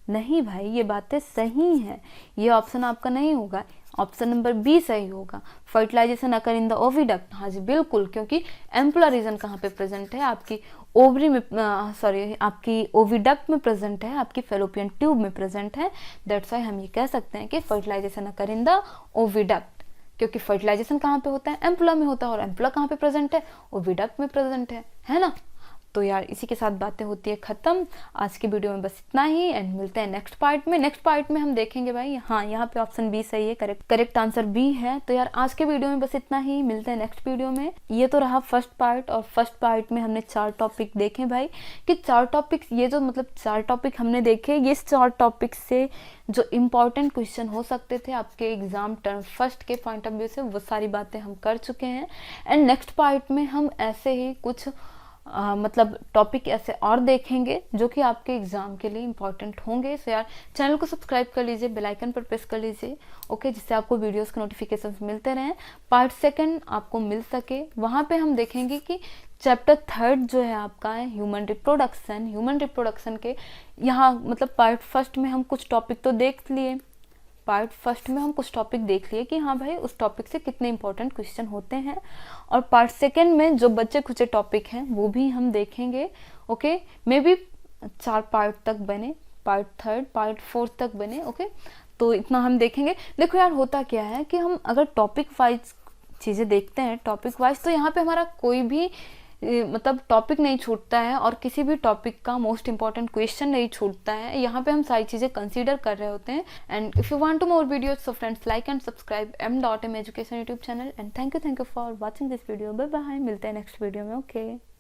नहीं भाई ये बातें सही हैं। ये ऑप्शन आपका नहीं होगा, ऑप्शन नंबर बी सही होगा, fertilization occur in the oviduct. हाँ जी बिल्कुल, क्योंकि एम्पुला रीजन कहाँ पे प्रेजेंट है, आपकी ओवरी में, सॉरी आपकी ओविडक्ट में प्रेजेंट है, आपकी फेलोपियन ट्यूब में प्रेजेंट है। दैट्स वाई हम ये कह सकते हैं कि fertilization occur in the oviduct. क्योंकि फर्टिलाइजेशन कहाँ पे होता है, एम्पुला में होता है, और एम्पुला कहाँ पे प्रेजेंट है, ओविडक्ट में प्रेजेंट है ना। तो यार इसी के साथ बातें होती है ख़त्म। आज की वीडियो में बस इतना ही, एंड मिलते हैं नेक्स्ट पार्ट में। नेक्स्ट पार्ट में हम देखेंगे भाई, हाँ यहाँ पे ऑप्शन बी सही है, करेक्ट आंसर बी है। तो यार आज के वीडियो में बस इतना ही, मिलते हैं नेक्स्ट वीडियो में। ये तो रहा फर्स्ट पार्ट, और फर्स्ट पार्ट में हमने 4 टॉपिक देखे भाई, कि 4 टॉपिक्स, ये जो मतलब 4 टॉपिक हमने देखे, ये 4 टॉपिक से जो इम्पॉर्टेंट क्वेश्चन हो सकते थे आपके एग्जाम टर्म फर्स्ट के पॉइंट ऑफ व्यू से, वो सारी बातें हम कर चुके हैं। एंड नेक्स्ट पार्ट में हम ऐसे ही कुछ मतलब टॉपिक ऐसे और देखेंगे जो कि आपके एग्जाम के लिए इम्पॉर्टेंट होंगे। सो यार चैनल को सब्सक्राइब कर लीजिए, बेल आइकन पर प्रेस कर लीजिए, ओके, जिससे आपको वीडियोस के नोटिफिकेशंस मिलते रहें। पार्ट सेकंड आपको मिल सके, वहाँ पे हम देखेंगे कि चैप्टर 3 जो है आपका है ह्यूमन रिप्रोडक्शन के यहाँ मतलब पार्ट फर्स्ट में हम कुछ टॉपिक तो देख लिए, पार्ट फर्स्ट में हम कुछ टॉपिक देख लिए कि हाँ भाई उस टॉपिक से कितने इंपॉर्टेंट क्वेश्चन होते हैं, और पार्ट सेकंड में जो बच्चे कुछ टॉपिक हैं वो भी हम देखेंगे, ओके। मे बी 4 पार्ट तक बने, पार्ट 3 पार्ट 4 तक बने, ओके। तो इतना हम देखेंगे। देखो यार होता क्या है कि हम अगर टॉपिक वाइज चीज़ें देखते हैं, टॉपिक वाइज, तो यहाँ पे हमारा कोई भी मतलब टॉपिक नहीं छूटता है, और किसी भी टॉपिक का मोस्ट इंपॉर्टेंट क्वेश्चन नहीं छूटता है। यहाँ पे हम सारी चीज़ें कंसीडर कर रहे होते हैं। And if you want to more videos, so friends like and subscribe m.m education YouTube channel. And thank you for watching this video. Bye bye, मिलते हैं नेक्स्ट वीडियो में, ओके।